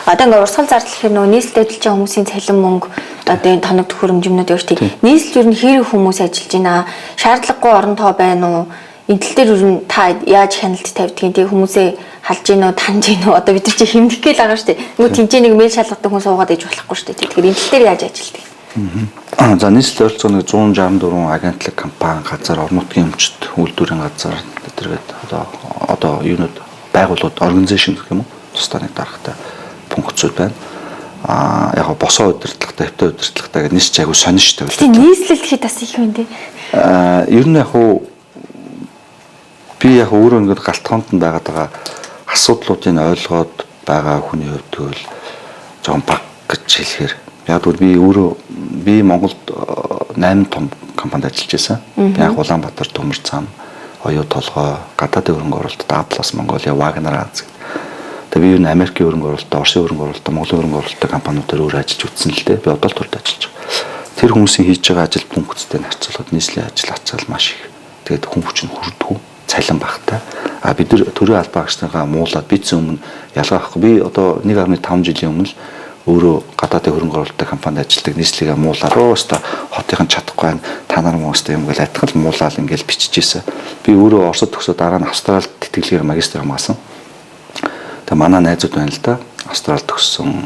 Одоо ингээ урсгал зардал гэхээр нөгөө нийслэлд ажиллаж байгаа хүмүүсийн цалин мөнгө одоо энэ тоног төхөөрөмж юмнууд явж тий. Нийслэл ер нь хэрэг хүмүүс ажиллаж байна. Шаардлагагүй орон тоо байна уу? Энэ тал дээр ер нь та яаж хяналт тавьдгийг тий хүмүүсээ халж гинөө таньж гинөө одоо бид нар чи хэмнэх гээл байгаа шүү дээ. Нөгөө тэнцэнийг мэйл шалгадаг хүн суугаад иж болохгүй шүү дээ. Тэгэхээр энэ тал дээр яаж ажилладаг? За нийслэл ойролцоогоор 164 агентлаг компани газар орон нутгийн өмчт үйлдвэрийн газар тэргээд одоо юунууд байгууллагууд организашн гэх юм уу тусдаа нэг даргатай пунктцүүд байна. Яг босоо удирдлагатай, хөвтэй удирдлагатай гэдэг нийс чайгуу сонин штэ. Тийм нийслэл гэхэд бас их юм дээ. Ер нь яг би яг өөрөө ингээд галтгоонд байгаа асуудлуудыг ойлгоод байгаа хүний хувьд тэгвэл жоохон баг гэж хэлэхээр яг би өөрөө Монголд 8 том компанид ажиллаж байсан. Би анх Улаанбаатар, Төмөр цаана, Оюу толгой, гадаадын хөрөнгө оруулалт, Atlas Mongolia, Wagner Аз. Тэгээ би юу Америкийн хөрөнгө оруулалт, Оросын хөрөнгө оруулалт, Монголын хөрөнгө оруулалттай компаниудаар өөр ажиллаж үзсэн л дээ. Би одоо л турд ажиллаж байгаа. Тэр хүмүүсийн хийж байгаа ажил бүнгцтэй харьцуулахад нийслэлийн ажил ачаал маш их. Тэгээд хүн хүч нь хүрдэггүй, цалин багтай. Бид нар төрийн албаа агчныгаа муулаад бидсэн өмнө ялгаа авахгүй. Би одоо 1.5 жилийн өмнө л өөрөө гадаадын хөрөнгө оруулалттай компанид ажилладаг нийслэгээ муулаад өстө хотынхан чадахгүй байна. Та нар хүмүүстэй юм гээл адилхан муулаад ингээл биччихсэн. Би өөрөө Оросд төгсөө дараа нь Австралид тэтгэлгээр магистр хамгаалсан. Тэгээ манай найзууд байна л да. Австралид төгссөн,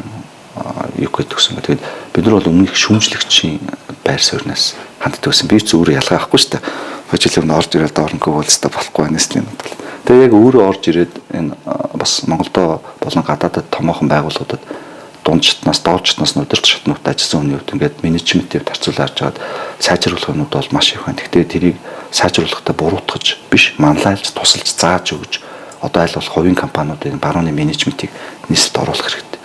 UK төгссөн. Тэгээд бид нар бол өмнөх шүүмжлэгчийн байр суурьнаас ханддаг байсан. Би ч өөрөө ялгаа авахгүй шүү дээ. Хожил юм орж ирээд орноггүй болстой болохгүй нийслэлийн бодлоо. Тэгээ яг өөрөө орж ирээд энэ бас Монголдо болон гадаадад томоохон байгууллагуудад дунд шатнаас доод шатнаас удирдах шатнуудад ажилласан хүний хувьд ингээд менежментийг харьцуулаад жаад сайжруулах юмуд бол маш их байна. Гэхдээ тэрийг сайжруулахдаа буруутгаж биш, манлайлж, тусалж, зааж өгч одоо аль болох хувийн компаниудын барууны менежментийг нийслэлд оруулах хэрэгтэй.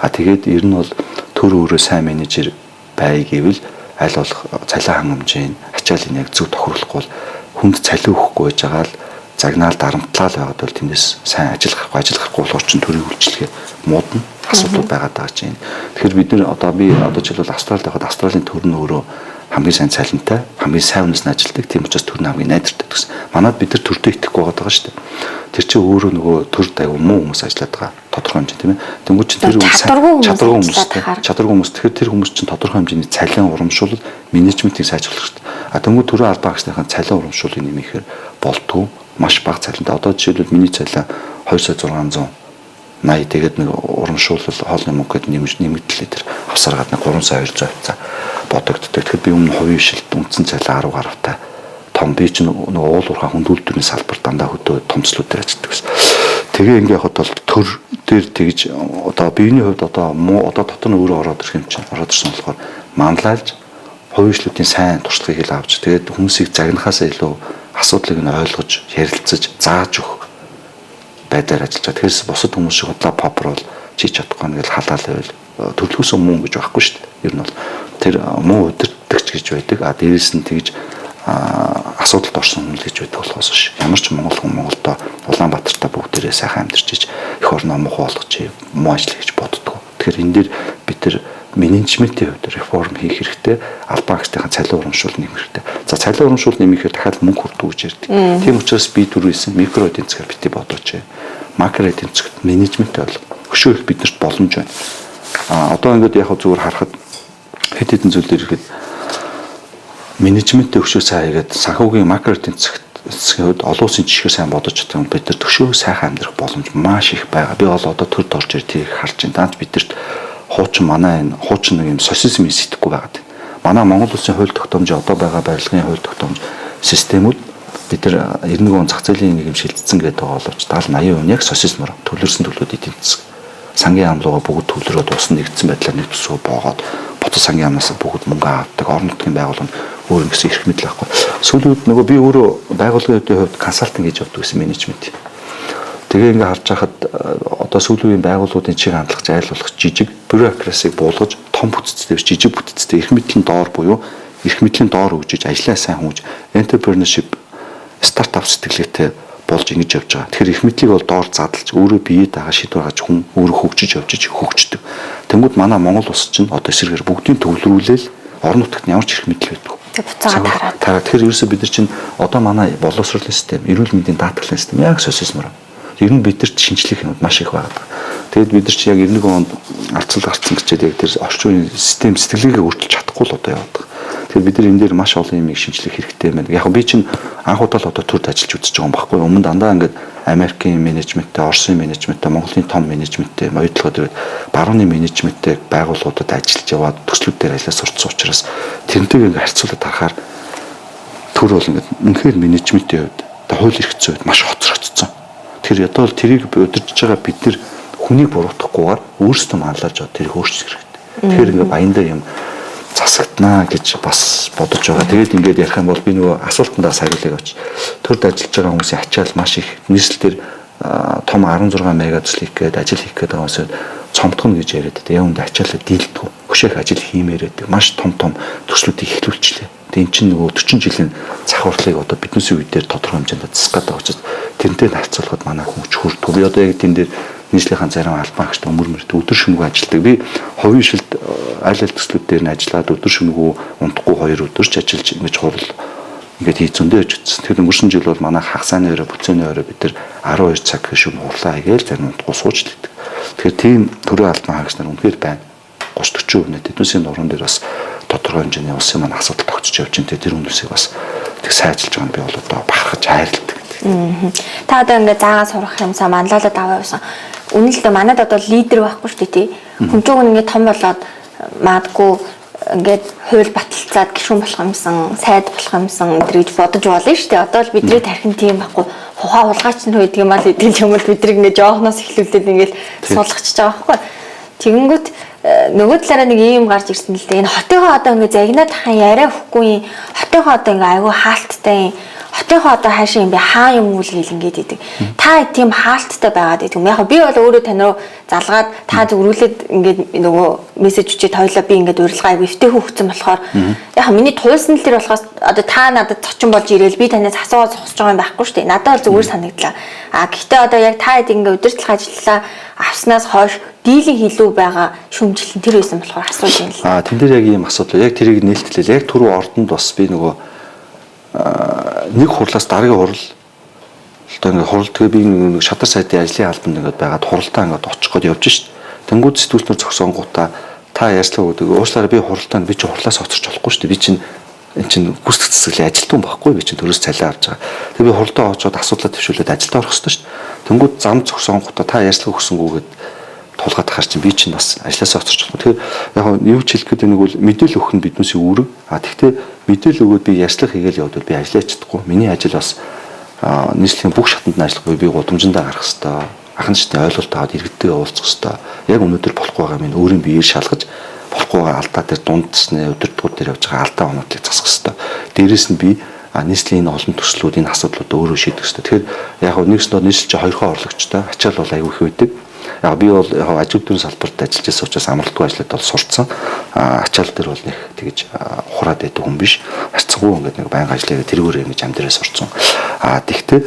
Тэгээд ер нь бол төр өөрөө сайн менежер бай гэвэл аль болох цалин хангамжийн ачааллыг яг зөв тохируулахгүй бол хүнд цалин өгөхгүй байж байгаа л загнаал дарамтлал байгаад бол тэндээс сайн ажил гарахгүй болохоор ч төрийн үйлчлэгээ муудна асуудал байгаад байгаа чинь. Тэгэхээр бид нар одоо жишээлбэл Австралид байхад Австралийн төр нь өөрөө хамгийн сайн цалинтай, хамгийн сайн үнээс нь ажилладаг. Тийм учраас төр нь хамгийн найдвартай гэсэн. Манайд бид нар төрдөө итгэхгүй байгаа шүү дээ. Тэр чинь өөрөө нөгөө төрд аягүй муу хүмүүс ажиллаад байгаа тодорхой хэмжээ тийм ээ. Тэнгүүд чинь тэр чадваргүй хүмүүс тэгэхээр тэр хүмүүс чинь тодорхой хэмжээний цалин урамшуул менежментийг сайжруулах хэрэгтэй. Тэнгүүд төрийн албаа агчныхаа цалин урамшуулыг нэмэхээр болтгүй маш бага цалинтай. Одоо жишээлбэл миний цалин 2,680 тэгээд нэг урамшуулал хоолны мөнгөд нэмэгдлээ тэр авсаргаад нэг 3,200 хавцаа бодогддог. Тэгэхээр би өмнө хувийн бишэлд үндсэн цалин 10 гаруйтай том би ч нэг уул уурхай хүндүүлдвэрийн салбар дандаа хөдөө томцлууд дээр ажилладаг гэсэн. Тэгээ ингээ явахад бол төр дээр тэгж одоо биений хувьд одоо дотор нь өөрөө ороод ирэх юм чинь ороод ирсэн болохоор манлайлж хувийн бичлүүдийн сайн туршлагыг л авч тэгээд хүмүүсийг загнахаасаа илүү асуудлыг нь ойлгож ярилцаж зааж өгөх байдлаар ажиллаж байгаа. Тэгэхээр бусад хүмүүс шиг удлаа попр бол чийж чадахгүй нэг л халаал байвал төлөвлөсөн муу гэж байхгүй шүү дээ. Ер нь бол тэр муу удирдагч гэж байдаг. Дээрээс нь тэгж асуудалд орсон хүн гэж байдаг болохоос ш. Ямар ч монгол хүн Монголдо Улаанбаатартай бүгдээрээ сайхан амьдарч иж эх орноо муу болгож муу ажил гэж боддог. Тэгэхээр энэ дээр бид тэр менежментийн хувьд реформ хийх хэрэгтэй. Албан агчдын цалин урамшуул нэмэх хэрэгтэй. За цалин урамшуул нэмэхээр дахиад мөнгө хүрдэг гэж ярьдаг. Тийм учраас би түрүүсэн микро эдийн засгаар бити бодооч. Макро эдийн засгт менежмент бол хөшөөрөх биднэрт боломж байна. Одоо ингээд яг зүгээр харахад хэд хэдэн зүйлээр ирэхэд менежменттэй хөшөө сайн хийгээд санхүүгийн макро эдийн засгийн хувьд олон улсын жишгээр сайн бодож чадсан бид нар төшөө сайхан амьдрах боломж маш их байгаа. Би бол одоо төрд орж ирдгийг харж байна. Даанч бидэрт хуучин нэг юм социализм сэтгэхгүй байгаад байна. Манай Монгол улсын хууль тогтоомж одоо байгаа барилгын хууль тогтоомж системүүд бид нар 91 он зах зээлийн нийгэм шилжсэн гэдэг байгаа боловч 70-80% яг социализмаар төлөрсөн төлөвлөлт эдийн засаг. Сангийн яамлууга бүгд төлрөөд усан нэгдсэн байдлаар нэг төсөө боогоод бото сангийн яамнаас бүгд мөнгө авдаг. Орон нутгийн байгууллага нь өөр нэгсэн эрх мэдэл авахгүй. Сүүлүүд нөгөө би өөрөө байгууллагын хувьд консалтинг хийж явдаг гэсэн менежмент. Тэгээ ингээ харж байхад одоо сүүлийн байгууллагуудын чиг хандлагч айлуулах жижиг бюрократийг буулгаж том бүтцтэй жижиг бүтцтэй эрх мэдлийн доор буюу эрх мэдлийн доор өгж ажлаа сайн хөнгөж entrepreneurship стартап сэтгэлгээтэй болж ингэж явж байгаа. Тэгэхээр эрх мэдлийг бол доор задлж өөрөө бие дагаа шийдвэр гаргаж хүн өөрөө хөгжиж явж хөгждөг. Тэнгүүд манай Монгол улс чинь одоо эсрэгээр бүгдийг төвлөрүүлээл орон нутагт ямар ч эрх мэдэл байдаг. Тэгэхээр ерөөсөө бид нар чинь одоо манай боловсролын систем, эрүүл мэндийн даатгалын систем яг социализмаар. Ер нь бидэрт шинжлэх юмуд маш их байгаа. Тэгэд бид нар чи яг 91 онд арцал гарцсан гэчээд яг тэр орчин үеийн систем сэтгэлгээгээ өөрчилж чадахгүй л одоо яваад байгаа. Тэгэхээр бид нар энэ дээр маш олон юмыг шинжлэх хэрэгтэй байна. Яг би чинь анх удаа л одоо төрд ажиллаж үзэж байгаа юм баггүй. Өмнө дандаа ингээд Америкийн менежменттэй, Оросын менежменттэй, Монголын том менежменттэй, оюутлогоо дээр барууны менежменттэй байгууллагуудад ажиллаж яваад төслүүд дээр ажиллаж сурцсан учраас тэрнтэйг ингээд харьцуулаад харахаар төр бол ингээд үнэхээр менежментийн хувьд одоо хууль эрх зүйд маш хоцрогдсон. Тэр одоо л тэрийг удирдах байгаа бид нар хүнийг буруутгахгүйгээр өөрсдөө манлайлж одоо тэрийг өөрчлөх хэрэгтэй. Тэгэхээр ингээд баяндаа юм засагднаа гэж бас бодож байгаа. Тэгээд ингээд ярих юм бол би нөгөө асуултандаа хариулъя гэж. Төрд ажиллаж байгаа хүмүүсийн ачаал маш их нийслэлээр том 16 мега төсөл хийх гээд ажил хийх гээд байгаа хүмүүсд цомтгоно гэж яриад. Яг үүнд ачаалаа дийлдэг. Хөшөөх ажил хиймээр байдаг. Маш том төслүүдийг эхлүүлчихлээ. Тэгээ эн чинь нөгөө 40 жилийн цаг хурлыг одоо биднээс үе дээр тодорхой хэмжээнд засах гэдэг учраас тэрнтэй харьцуулахад манай хүн хүрдэггүй. Би одоо яг тэн дээр нийслэлийн зарим албан агчтай өмөр өдөр шөнөгүй ажилладаг. Би хувийн шилд айл төслүүд дээр нь ажиллаад өдөр шөнөгүй унтахгүй 2 өдөрч ажиллаж ингэж хурал ингээд хийцөндөө яж утсан. Тэгэхээр өнгөрсөн жил бол манай хагас сайны өрөө бүцээний өрөө бид нар 12 цаг шөнө хурлаа хийгээл зарим унтахгүй сууж лээдэг. Тэгэхээр тийм төрөө албан хаагч нар үнэхээр байна. 30-40% нь тэднүүсийн нуруунд дээр бас тодорхой хэмжээний улсын маань асуудал тогтож явж байна. Тэр хүмүүсийг бас тэг сайжилж байгаа нь би бол одоо бахархаж хайрладаг. Та одоо ингээд заагаа сурах юмсаа манлайлаад аваа явсан. Үнэн л манайд одоо лидер байхгүй шүү дээ тий. Хүнчүүг ингээд том болоод маадгүй ингээд хууль баталцаад гишүүн болох юмсан, сайд болох юмсан гэж бодож болно шүү дээ. Одоо л бидний тархин тийм байхгүй. Хухаа хулгайч нь байдаг юм аа л гэдэг юм бол бидний ингээд жоохноос эхлүүлээд ингээд суулгачихж байгаа байхгүй. Тэгэнгүүт нөгөө талаараа нэг юм гарч ирсэн л дээ. Энэ хотынхоо одоо ингээ загнаад хаан яриа хөхгүй. Хотынхоо одоо ингээ айгүй хаалттай. Хотынхоо одоо хаашаа юм бэ? Хаа юм үл гэл ингээд идэг. Та тийм хаалттай байгаад идэг юм. Яг би бол өөрөө тань руу залгаад та зөврүүлээд ингээд нөгөө мессеж үчиж тойлоо би ингээд урилгаа айгүй өвтэй хөөгцөн болохоор яг миний туйлсан л тэр болохоос одоо та надад цочин болж ирээл би танаас асуугаад зогсож байгаа юм байхгүй шүү дээ. Надад бол зүгээр санагдлаа. Гэхдээ одоо яг та хэд ингээд удирдлага ажиллалаа авснаас хойш дийлэн хилүү байгаа шүмжлэн тэр байсан болохоор асууж байна л. Тэн дээр яг ийм асуудал. Яг тэрийг нээлтэлээ. Яг түрүү ордонд бас би нөгөө нэг хурлаас дараагийн хурал одоо ингээ хурал тэгээ би нэг шатар сайдын ажлын албанд ингээд байгаад хуралдаа ингээд очих гээд явж шít. Тэнгүүд сэтгүүлтнэр зогсоонгуудаа та ярьслаа гэдэг уушлаараа би хуралдаа би чи хурлаас оцорч болохгүй шүү дээ. Би чинь эн чинь гүйцэтгэх цэцгэлээ ажилтсан байхгүй би чинь төрөөс цалиа авч байгаа. Тэгээ би хуралдаа очоод асуудлаа төвшүүлээд ажилдаа орох хэрэгтэй шүү дээ. Тэнгүүд зам зогсоонгуудаа та ярьслаа өгсөнгүүгээд тулгаад хаар чинь би чинь бас ажилласаа оцорч байна. Тэгэхээр яг юу ч хэлэх гэдэг нэг бол мэдээлэл өгөх нь биднээс үүрэг. Тэгтээ мэдээлэл өгөөд би ярьслах хийгээл явдвал би ажиллаж чадахгүй. Миний ажил бас нийслэлийн бүх шатанд нь ажиллахгүй би гудамжиндаа гарах хэвээр. Ахын шатны ойлголт аваад иргэдтэйгээ уулзах хэвээр. Яг өнөөдөр болохгүй байгаа минь өөрийн биеэр шалгаж болохгүй байгаа алдаа дээр дундсны өдөртгүүд дээр явж байгаа алдаа оноодлыг засах хэвээр. Дээрээс нь би нийслэлийн олон төслүүдийн асуудлууд өөрөө шийдэх хэвээр. Тэгэхээр яг нэгснээр нийслэлч хоёрхоо орлогчтой ачаал бол аягүй их байдаг. Яг би бол яг ажил төрийн салбарт ажиллаж байсан учраас амралтгүй ажиллаад бол сурцсан. Ачаал дээр бол нэг тэгж ухраад байдаг хүн биш. Харцангуй ингээд нэг байнга ажиллаад тэрүүгээр ингэж амьдраа сурцсан. Тэгтээ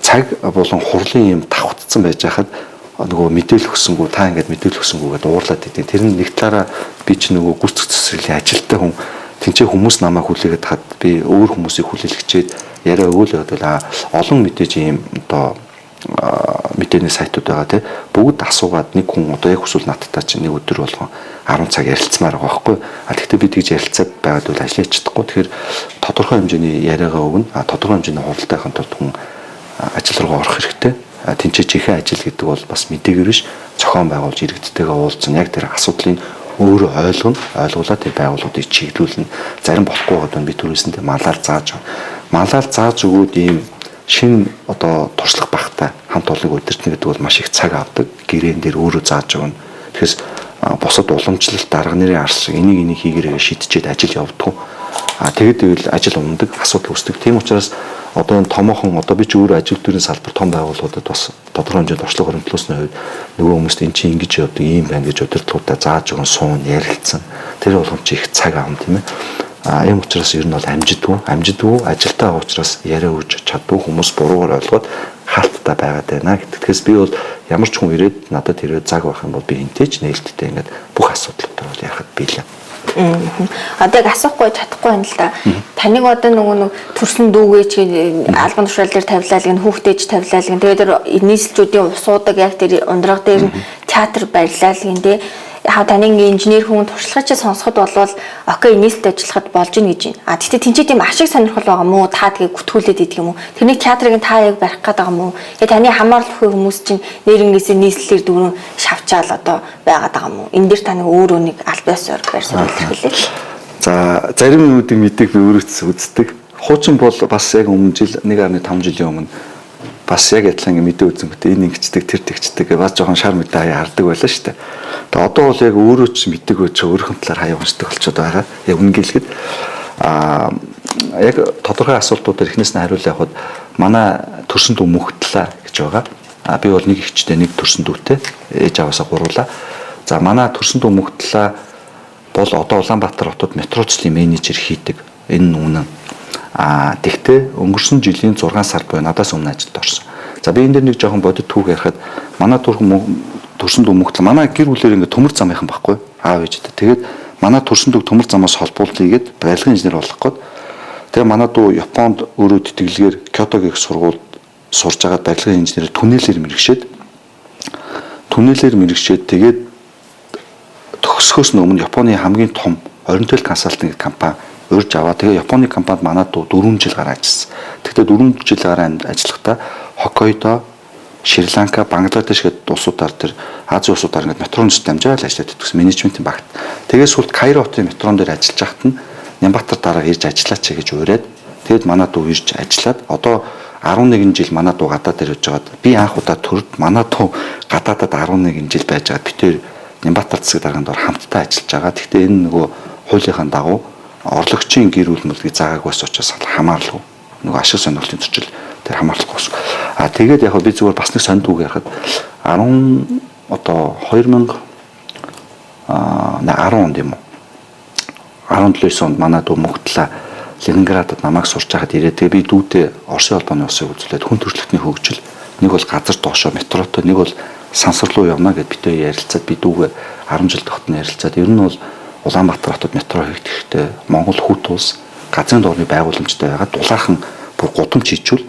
цаг болон хурлын юм давхцсан байж хахад нөгөө мэдээлэл өгсөнгүү та ингээд мэдээлэл өгсөнгүүгээд уурлаад идэв. Тэр нь нэг талаараа би ч нөгөө гүйцэтгэх цэцэрлэгийн ажилтай хүн тэнцээ хүмүүс намайг хүлээгээд хад би өөр хүмүүсийг хүлээлгчээд яриа өгөөлөд бол олон мэдээж юм одоо мэдээний сайтууд байгаа тий бүгд асуугаад нэг хүн одоо яг хүсвэл надтай чинь нэг өдөр болгон 10 цаг ярилцмаар байгаа байхгүй. Тэгтээ би тэгж ярилцаад байгаад бол ажиллаж чадахгүй. Тэгэхээр тодорхой хэмжээний яриагаа өгнө. Тодорхой хэмжээний хуралдаахын тулд хүн ажил руу орох хэрэгтэй. Тэнцээ чихээ ажил гэдэг бол бас мэдээгээр биш зохион байгуулж иргэдтэйгээ уулзсан яг тэр асуудлыг өөрөө ойлгуулаад тэр байгууллагуудыг чиглүүлнэ. Зарим болохгүй байгаа би түрүүсэндээ малаар зааж байгаа. Малаар зааж өгөөд ийм шин одоо туршлага багтай хамт олоныг удирдах гэдэг бол маш их цаг авдаг. Гэрээн дээр өөрөө зааж өгнө. Тэгэхээр бусад уламжлалт дарга нарын арс энийг хийгээрээ шийдчихэд ажил явдаг. Тэгээд ивэл ажил ундаг, асуудал үүсдэг. Тийм учраас одоо энэ томоохон одоо би ч өөрөө ажил төрийн салбар том байгууллагуудад бас тодорхой хэмжээнд орчлого хөрөнгөлөөсний хувьд нөгөө хүмүүст эн чинь ингэж явдаг, ийм байна гэж удирдлагуудаа зааж өгөн суун ярилцсан. Тэр болгон чи их цаг аавн тийм ээ. Ийм учраас ер нь бол амжидгүй ажилтаа учраас яриа өгч чаддгүй хүмүүс буруугаар ойлгоод хаалттай байгаад байна гэдэг. Тэгэхээс би бол ямар ч хүн ирээд надад ирээд заг байх юм бол би энтэй ч нээлттэй ингээд бүх асуудлуудаар бол ярахад биелээ. Одоо яг асуухгүй чадахгүй юм л да. Таныг одоо нэг төрсөн дүүгээ чи албан тушаал дээр тавилаалг нь хүүхдээж тавилаалг нь тэгээд нийслэлчүүдийн усуудаг яг тэр ундраг дээр нь театр барилаалг нь те яг таны инженер хүн туршлагачаа сонсоход болвол окей нийслэлд ажиллахад болж ийн гэж байна. Тэгтээ тэнцээ тийм ашиг сонирхол байгаа мó та тэгээ гүтгүүлээд идэг юм уу? Тэрний театрыг та яг барих гээд байгаа мó? Тэгээ таны хамаарлах хүмүүс чинь нэрнгээсээ нийслэлээр дөрөв шавчаал одоо байгаад байгаа мó? Энэ дээр та нэг өөрөө нэг альбаасаар барьсан хэлээ. За зарим юмуудыг мэддэг би өөрөөс үздэг. Хуучин бол бас яг өмнө жил 1.5 жилийн өмнө бас яг адилхан мэдээ үзэн битээ энэ ингэждэг тэр тэгчдэг бас жоохон шар мэдээ хаяа хардаг байлаа шүү дээ. Тэгээ одоо бол яг өөрөө ч мэддэг байж өөрийнхөө талаар хаяа уншдаг болчиход байгаа. Яг үнгэлгээд яг тодорхой асуултуудаар эхнээс нь хариулт явахад манай төрсөн дүү мөхтлээ гэж байгаа. Би бол нэг ихчтэй нэг төрсөн дүүтэй ээж аваасаа гуруулаа. За манай төрсөн дүү мөхтлээ бол одоо Улаанбаатар хотод метроцлын менежер хийдэг Энэ үнэн. Тэгтээ өнгөрсөн жилийн 6 сар буюу надаас өмнө ажилд орсон. За би энэ дээр нэг жоохон бодит түүх ярихад манай төрсөн дүү мөхтөл манай гэр бүлээр ингээд төмөр зам яхан байхгүй аав ээжтэй. Тэгээд манай төрсөн дүү төмөр замаас холбуулъя гэд барилгын инженер болох гээд тэгээ манай дүү Японд өөрөө тэтгэлгээр Кётогийн сургуульд сурж байгаа барилгын инженер түнэлээр мэрэгшээд тэгээд төгсгөөс өмнө Японы хамгийн том Oriental Consulting компани урьж аваа. Тэгээ Японы компанид манай дүү 4 жил гараа ажилласан. Тэгтээ 4 жил гараа ажиллахдаа Хоккайдо, Шри-Ланка, Бангладеш гэдэг улсуудаар тэр Азийн улсуудаар ингээд метроноос дамжаал ажиллаад идэгсэн менежментийн багт. Тэгээд сүүлд Кайро хотын метрон дээр ажиллаж байхад нь Нямбатар дараа ирж ажиллаач гэж ураад тэгээд манай дүү ирж ажиллаад одоо 11 жил манай дүү гадаад дээр явж байгаад би анх удаа төрд манай дүү гадаадад 11 жил байж байгаад би тэр Нямбатар засаг дарганд хамтдаа ажиллаж байгаа. Тэгтээ энэ нөгөө хуулийнхаа дагуу орлогчийн гэр бүл мөлгийг заагаагүй учраас хамаарлаггүй. Нөгөө ашиг сонирхлын зөрчил тэр хамаарлахгүй ус. Тэгээд яг би зүгээр бас нэг сонд үг ярихад 2010 онд юм уу 17 онд манай дүү мөхтлээ Ленинградад намайг сурч байхад ирээд тэгээ би дүүтэй Оросын холбооны усыг үзүүлээд хүн төрөлхтний хөгжил нэг бол газар доошоо метротой нэг бол сансар руу явна гэд битээ ярилцаад би дүүгээ 10 жил тогтно ярилцаад ер нь бол Улаанбаатар хотод метро хийх хэрэгтэй Монгол хүүт улс газрын доорны байгууламжтай байгаад дулаахан бүр гудамж хийчүүл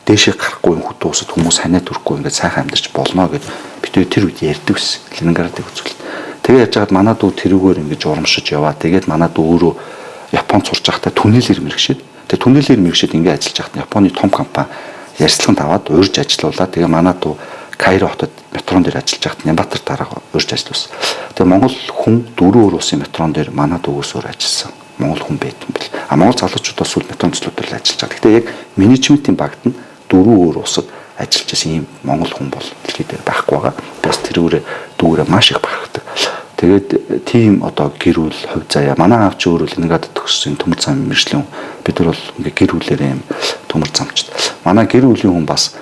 дээшээ гарахгүй хүүт улсад хүмүүс ханаа төрөхгүй ингээд сайхан амьдарч болно гэд битээ тэр үед ярьдаг ус Ленинградыг үзүүлээд тэгээ яаж яагаад манай дүү тэрүүгээр ингэж урамшиж яваа тэгээд манай дүү өөрөө Японд сурч байхдаа түнэлээр мэрэгшээд тэгээ түнэлээр мэрэгшээд ингээд ажиллаж байхад Японы том компани ярьцлаганд аваад урьж ажиллаулаад тэгээ манай дүү Кайро хотод метрон дээр ажиллаж байхад Нямбатар дараа урьж ажилласан. Тэгээ Монгол хүн 4 улсын метрон дээр манай дүүгөөс өөр ажилласан. Монгол хүн байсан бэл. Монгол залуучуудаас сүүл метрон төслүүдээр ажиллаж байгаа. Гэхдээ яг менежментийн багт нь 4 өөр улсад ажиллаж байсан ийм монгол хүн бол дэлхийд байхгүй байгаа. Бас тэрүүрээ дүүрээ маш их бахархдаг. Тэгээд тийм одоо гэр бүл хувь заяа манай аав чи өөрөө Ленинградад төгссөн төмөр зам мэржлийн бид нар бол ингээ гэр бүлээрээ юм төмөр замчд. Манай гэр бүлийн хүн бас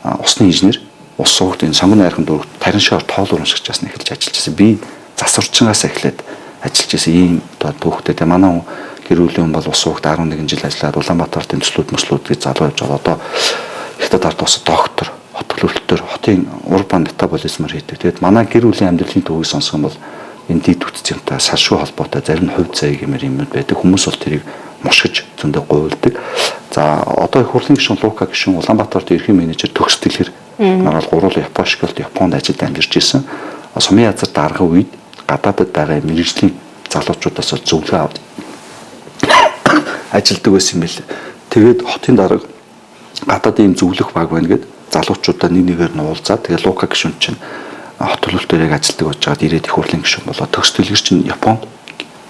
усны инженер ус суугт энэ сонгон найрхан дүүрэгт тариншаар тоол урамшигчаас нь эхэлж ажиллаж байсан. Би засварчингаас эхлээд ажиллаж байсан ийм одоо түүхтэй. Тэгээ манай гэр бүлийн хүн бол ус суугт 11 жил ажиллаад Улаанбаатарын төслүүд гэж залуу явж байгаа. Одоо Хятад ард улсад доктор, хот төлөвлөлтөөр хотын урбан метаболизмаар хийдэг. Тэгээд манай гэр бүлийн амьдралын төвийг сонсох юм бол энэ дид үтцэнтэй салшгүй холбоотой зарим хувь заяа гэмээр юмуд байдаг. Хүмүүс бол тэрийг мушгиж зөндөө гуйлдаг. За одоо их хурлын гишүүн Лука гишүүн Улаанбаатарт ерхий менежер төгсдөлхөр маргаал гурван Япон школд Японд ажиллаж амьдарч ирсэн. Сумын язар дарга үед гадаадд байгаа мэрэгжлийн залуучуудаас зөвлөгөө аваад ажилладаг байсан юм билээ. Тэгээд хотын дарга гадаадын зөвлөх баг байна гэд залуучуудаа нэгээр нь уулзаад тэгээд Лука гишүүн чинь хот төлөвлөлтөөр ажилладаг болж байгаад ирээд их хурлын гишүүн болоо төгсдөлгөр чинь Японд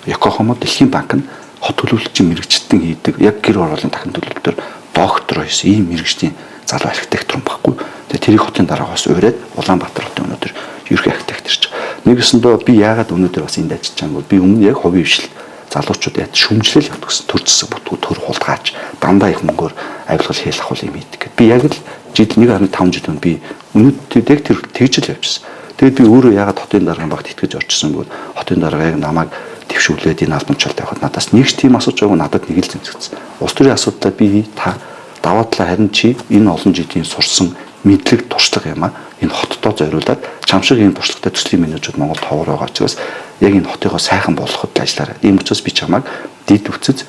Йокохомо дэлхийн банк нь хот төлөвлөлтийн мэрэгчдэн хийдэг яг гэр оролын дахин төлөвлөлтөөр доктор байсан ийм мэрэгчдийн залуу архитектор байхгүй. Тэгээд тэрийг хотын дараагаас ураад Улаанбаатар хотын өнөөдөр ерхий архитекторч. Нэгэсэндээ би яагаад өнөөдөр бас энд ажиллаж байгаа юм бол би өмнө яг ховын хвшил залуучууд яд шүмжлэл явдаг гэсэн төржсөн бүтгүү төр хулгаач дандаа их мөнгөөр авилгал хийх ахвал юм хийдэг. Би яг л жил 1.5 жил өмнө би өнөөдөр яг тэр тэгж л явжсэн. Тэгээд би өөрөө яагаад хотын даргын багт итгэж орчихсон бол хотын дарга яг намайг твшүүлээд энэ албанчлалд явахад надаас нэг ч тийм асууж байгаагүй надад нэг л зэмцэгдсэн. Улс төрийн асуудлаа би та даваа талаа харин чи энэ олон жилийн сурсан мэдлэг туршлага юм а энэ хоттоо зориулаад чамшиг энэ туршлагатай төслийн менежүүд Монгол товор байгаа учраас яг энэ хотыгоо сайхан болгоход ажиллаарай. Ийм учраас би чамайг дид үтцэд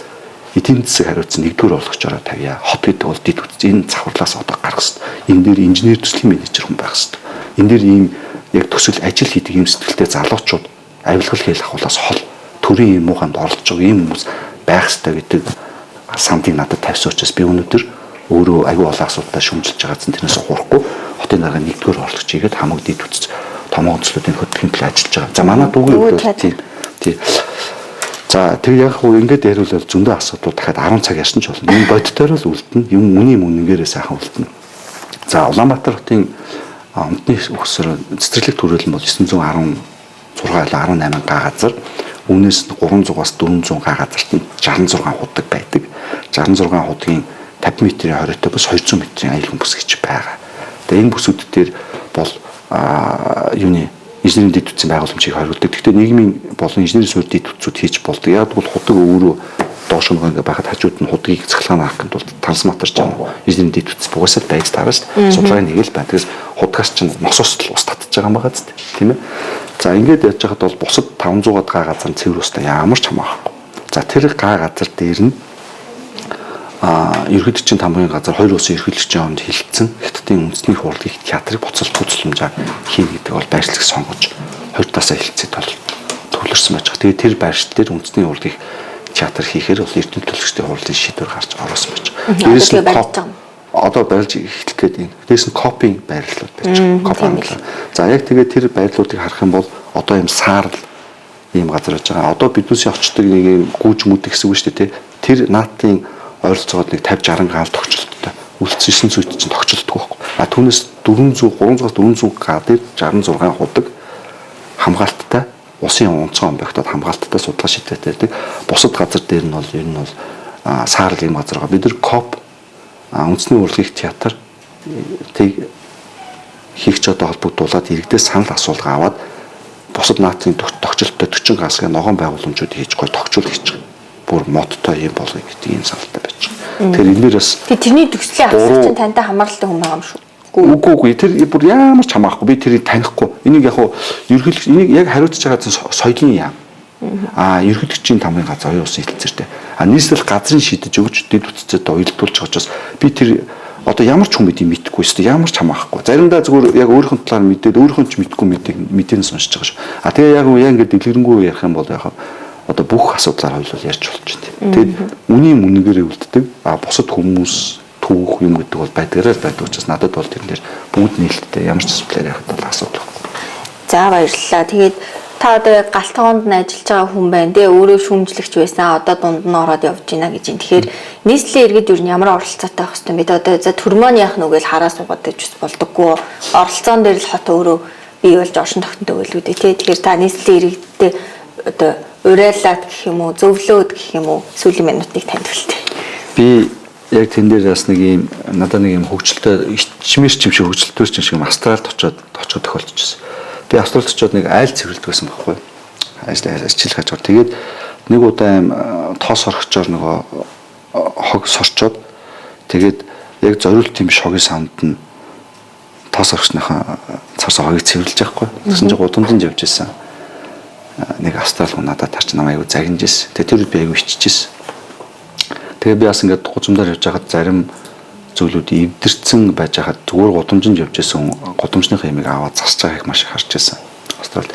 эдийн засаг хариуцсан нэгдүгээр болгочороо тавья. Хот гэдэг бол дид үтц энэ завхарлаас одоо гарах хэрэгтэй. Энэ дээр инженер төслийн менежер хүн байх хэрэгтэй. Энэ дээр ийм яг төсөл ажил хийдэг юм сэтгэлтэй залуучууд авилгал хийх ахуулаас хол төрийн юм ууханд оролцож байгаа ийм хүмүүс байх хэрэгтэй гэдэг сандыг надад тавьсан учраас би өнөөдөр өөрөө аюу олон асуудалтай шүмжилж байгаадсан тэрнээс ухрахгүй хотын дарга нэгдүгээр орлогч игээд хамаг дид үтц томоо онцлуудын хөтөлбөрийн төлөө ажиллаж байгаа. За манай дүүгийн үед тийм. За тэг яг хөө ингэж яриулал зөндөө асуудал дахиад 10 цаг ярьсан ч болно. Юм боддоор л үлдэнэ. Юм үнээрээ сайхан үлдэнэ. За Улаанбаатар хотын амтны өгсөр цэцэрлэг төрөлн бол 916 18 га газар. Үүнээс 300-аас 400 га газарт нь 66 худаг байдаг. 66 худгийн 50 метрийн хоройтой бас 200 метрийн аюулгүй бүс гэж байгаа. Тэгээ энэ бүсүүд дээр бол юуны инженерийн дэд үтцийн байгууламжийг хариулдаг. Гэхдээ нийгмийн болон инженерийн суурь дэд үтцүүд хийж болдог. Яг бол худаг өөрөө доош нөгөө ингээ байхад хажууд нь худгийг цахилгаан авах гэдэг бол трансформатор ч юм уу эзний дэд үтс бугасаа байж таарна шүү дээ. Судалгааны нэг л байна. Тэгээс худгаас чинь мосоос л ус татж байгаа юм байгаа зү тийм ээ. За ингээд яаж яхад бол бусад 500-аад га газар цэвэр устай ямар ч хамаахгүй. За тэр га газар дээр нь ерөнхийдөө тамгын газар 2 улсын ерөнхийлөгчийн хооронд хилцсэн хятадын үндэсний хурлыг театрыг боцол хөдөлмжаа хийн гэдэг бол байршлыг сонгож 2 таасаа хилцээд бол төвлөрсөн байж байгаа. Тэгээд тэр байршил дээр үндэсний хурлыг театр хийхээр бол эрдэнэ төлөвчдийн хурлын шийдвэр гарч оруулсан байж байгаа. Дээрээс нь одоо барилж эхлэх гээд юм. Дээрээс нь копинг байрлалууд байж байгаа. За яг тэгээд тэр байрлалуудыг харах юм бол одоо юм саарл ийм газар байж байгаа. Одоо биднээсээ очдог нэг юм гүүж мүд гэсэн үг шүү дээ. Тэр наатын ойролцоогоор нэг 50-60 гаал тогтчлолттой. Үлдсэн зүйт чинь тогтчлолтгүй байхгүй. Түүнээс 300-400 га дээр 66 худаг хамгаалттай усын онцгой объектод хамгаалттай судлаа шийдвэртэй. Бусад газар дээр нь бол ер нь бол саарл ийм газар байгаа. Бид нар КОП үндэсний урлагийн театр тийг хийх ч одоо холбогдуулаад иргэдээ санал асуулга аваад бусад наатын тогтчлолттой 40 гасгийн ногоон байгууламжууд хийж гой тогтчул хийж байгаа. Бүр модтой юм болгоё гэдэг ийм саналтай байж байгаа. Тэгэхээр энэ дээрээс тэрний төгслийн авсан чинь тантай хамааралтай хүн байгаа юм шүү. Үгүй тэр бүр ямар ч хамаахгүй би тэрийг танихгүй. Энийг яг ерөнхийлөгч энийг яг хариуцж байгаа соёлын яам. Ерөнхийлөгчийн тамгын газар оюун усын хэлцээртэй. Нийслэл газрын шийдэж өгч дэд үтцэд уялдуулж байгаа учраас би тэр одоо ямар ч хүн мэдээ мэдэхгүй шүү дээ. Ямар ч хамаахгүй. Заримдаа зүгээр яг өөрийнхөө талаар мэдээд өөрийнхөө ч мэдгүй мэдээг сонсож байгаа шүү. Тэгээ яг ингээд дэлгэрэнгүй ярих юм бол яг одоо бүх асуудлаар хойлол ярьж болж байна. Тэгэд үнийн үнэгээр үлддэг. Бусад хүмүүс түүх юм гэдэг бол байдгаараа байдаг учраас надад бол тэр дээр бүгд нээлттэй ямар ч асуудал ярих бол асуудал байхгүй. За баярлалаа. Тэгээд та одоо яг галтгоонд нь ажиллаж байгаа хүн байна те өөрөө шүүмжлэгч байсан одоо дунд нь ороод явж байна гэж юм. Тэгэхээр нийслэлийн иргэд юу ямар оролцоотой байх хэвээр бид одоо за төрмөний яах нүгэл хараа суугаад гэж болдоггүй. Оролцоон дээр л хот өөрөө бий болж оршин тогтнол өгүүлүүдээ те. Тэгэхээр та нийслэлийн иргэдтэй одоо урайлаад гэх юм уу зөвлөөд гэх юм уу сүүлийн минутыг танилцуулъя. Би яг тэн дээр бас нэг юм надад нэг юм хөгжилтэй ичмэр чимшиг хөгжилтөөр ч юм Австралид очих тохиолдож байна. Би Австралид очиод нэг айл цэвэрлдэг байсан байхгүй. Ажил хийж байгаа. Тэгээд нэг удаа юм тоос орхичоор нөгөө хог сорчоод тэгээд яг зориулт тийм шогийн савнд нь тоос орхисныхаа царсаа хогийг цэвэрлж байхгүй. Тэгсэн чинь гудамжинд явж байсан. Нэг австрал хүн надад тарч намайг аягүй загинжсэн. Тэгээд тэр би аягүй хиччихсэн. Тэгээ би бас ингээд гудамжаар явж байхад зарим зүйлүүд эвдэрсэн байж хаад зүгээр гудамжинд явж байсан гудамжныхаа ямиг аваад засч байгааг маш их харж байсан. Австрал.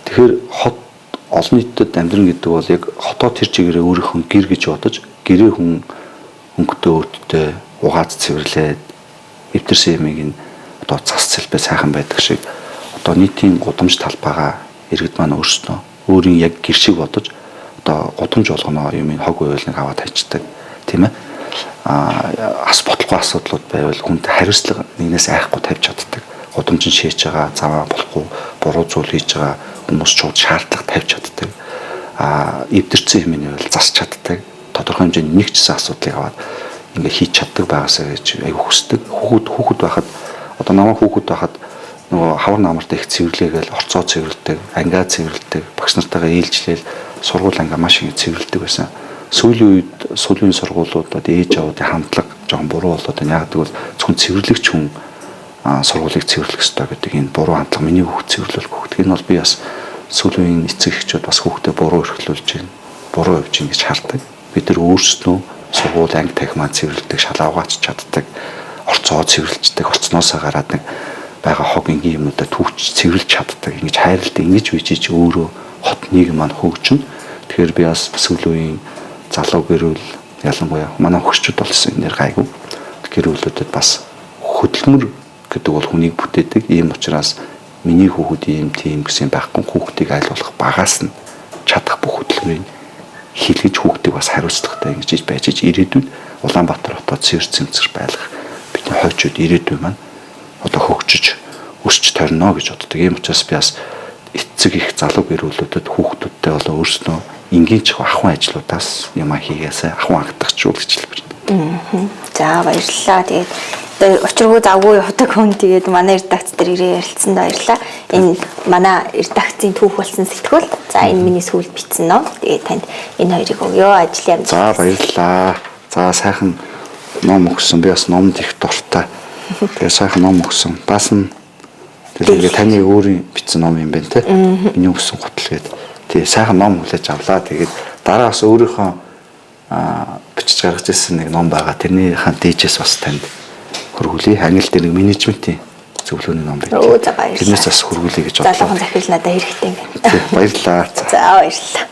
Тэгэхээр хот олон нийтэд амьдран гэдэг бол яг хотоо тэр чигээрээ өөрийнхөө гэр гэж бодож гэрээ хүн өнгөтэй өөртөө угааз цэвэрлээд эвдэрсэн ямиг нь одоо зас цэлбэ сайхан байдаг шиг одоо нийтийн гудамж талбайгаа иргэд маань өөрснөө өөрийн яг гэр шиг бодож одоо гудамж болгоно юм хог уйлныг аваад хайчдаг тийм ээ ас бодлого асуудлууд байвал хүнд хариуцлага нэгнээс айхгүй тавьж чаддаг гудамж нь шээж байгаа заваа болохгүй буруу зүйл хийж байгаа хүмүүс шууд шаардлага тавьж чаддаг эвдэрсэн юм нь бол засч чаддаг тодорхой хэмжээний нэг ч асуудлыг аваад ингээ хийж чаддаг байгаасаа гэж аяг хүсдэг хүүхэд байхад одоо намайг хүүхэд байхад нөгөө хавар намарт их цэвэрлэгээл орцоо цэвэрлдэг, ангиа цэвэрлдэг, багш нартайгаа ээлжлээл сургууль ангиа маш их цэвэрлдэг байсан. Сүүлийн сургуулиудад ээж аваадын хандлага жоохон буруу болоод байна. Яг гэвэл зөвхөн цэвэрлэгч хүн сургуулийг цэвэрлэх ёстой гэдэг энэ буруу хандлага миний хүүхд цэвэрлэх хүүхд. Энэ бол би бас сүүлийн эцэг эхчүүд бас хүүхдэд буруу эрхлүүлж байна. Буруу явж байна гэж хардаг. Бид нар өөрсдөө сургууль анги тахимаа цэвэрлдэг, шалгавгаач чаддаг, орцоо цэвэрлждэг, орцноосоо гараад нэг байгаа хог ингийн юмудаа түүч цэвэрлж чаддаг. Ингэж хайрлалтай ингэж бичиж өөрөө хот нийгэм маань хөгжинэ. Тэгэхээр би бас сүүлийн залуу гэрүүл ялангуяа манай хөгшчүүд болсон энэ гайгүй. Гэрүүлүүдэд бас хөдөлмөр гэдэг бол хүнийг бүтээдэг. Ийм учраас миний хүүхэд ийм тийм гэсэн байхгүй хүүхдийг айлуулах багаас нь чадах бүх хөдөлмөрийг хийлгэж хүүхдийг бас хариуцлагатай ингэж байж ирээдүйд Улаанбаатар хотод цэвэр цэмцэр байлгах бидний хойчууд ирээдүй маань одоо хөгжиж өсч торно гэж боддог. Ийм учраас би бас эцэг их залуу гэрүүлүүдэд хүүхдүүдтэй болоо өөрснөө энгийн чих ахуйн ажлуудаас юм хийгээсэ ахуйн агдахчул гэж хэлбэр. За баярлалаа. Тэгээд одоо учиргүй завгүй явдаг хүн тэгээд манай редакц дээр ирээ ярилцсанд баярлалаа. Энэ манай редакцийн түүх болсон сэтгүүл. За энэ миний сүүл бичсэн ном. Тэгээд танд энэ хоёрыг өгөө ажил юм. За баярлалаа. За сайхан ном өгсөн. Би бас номд их дуртай. Тэгээд сайхан ном өгсөн. Бас нь тэгээд таны өөрийн бичсэн ном юм байна те. Миний өгсөн гутал гээд. Тэгээ сайхан ном хүлээж авлаа. Тэгээд дараа бас өөрийнхөө бичиж гаргаж ирсэн нэг ном байгаа. Тэрнийхэн дээжээс бас танд хөргүүлээ. Англи дээр нэг менежментийн зөвлөгөөний ном байна. Оо за баярлалаа. Тэрнээс бас хөргүүлээ гэж бодлоо. Залуухан захирал надад хэрэгтэй юм байна. Баярлалаа. За баярлалаа.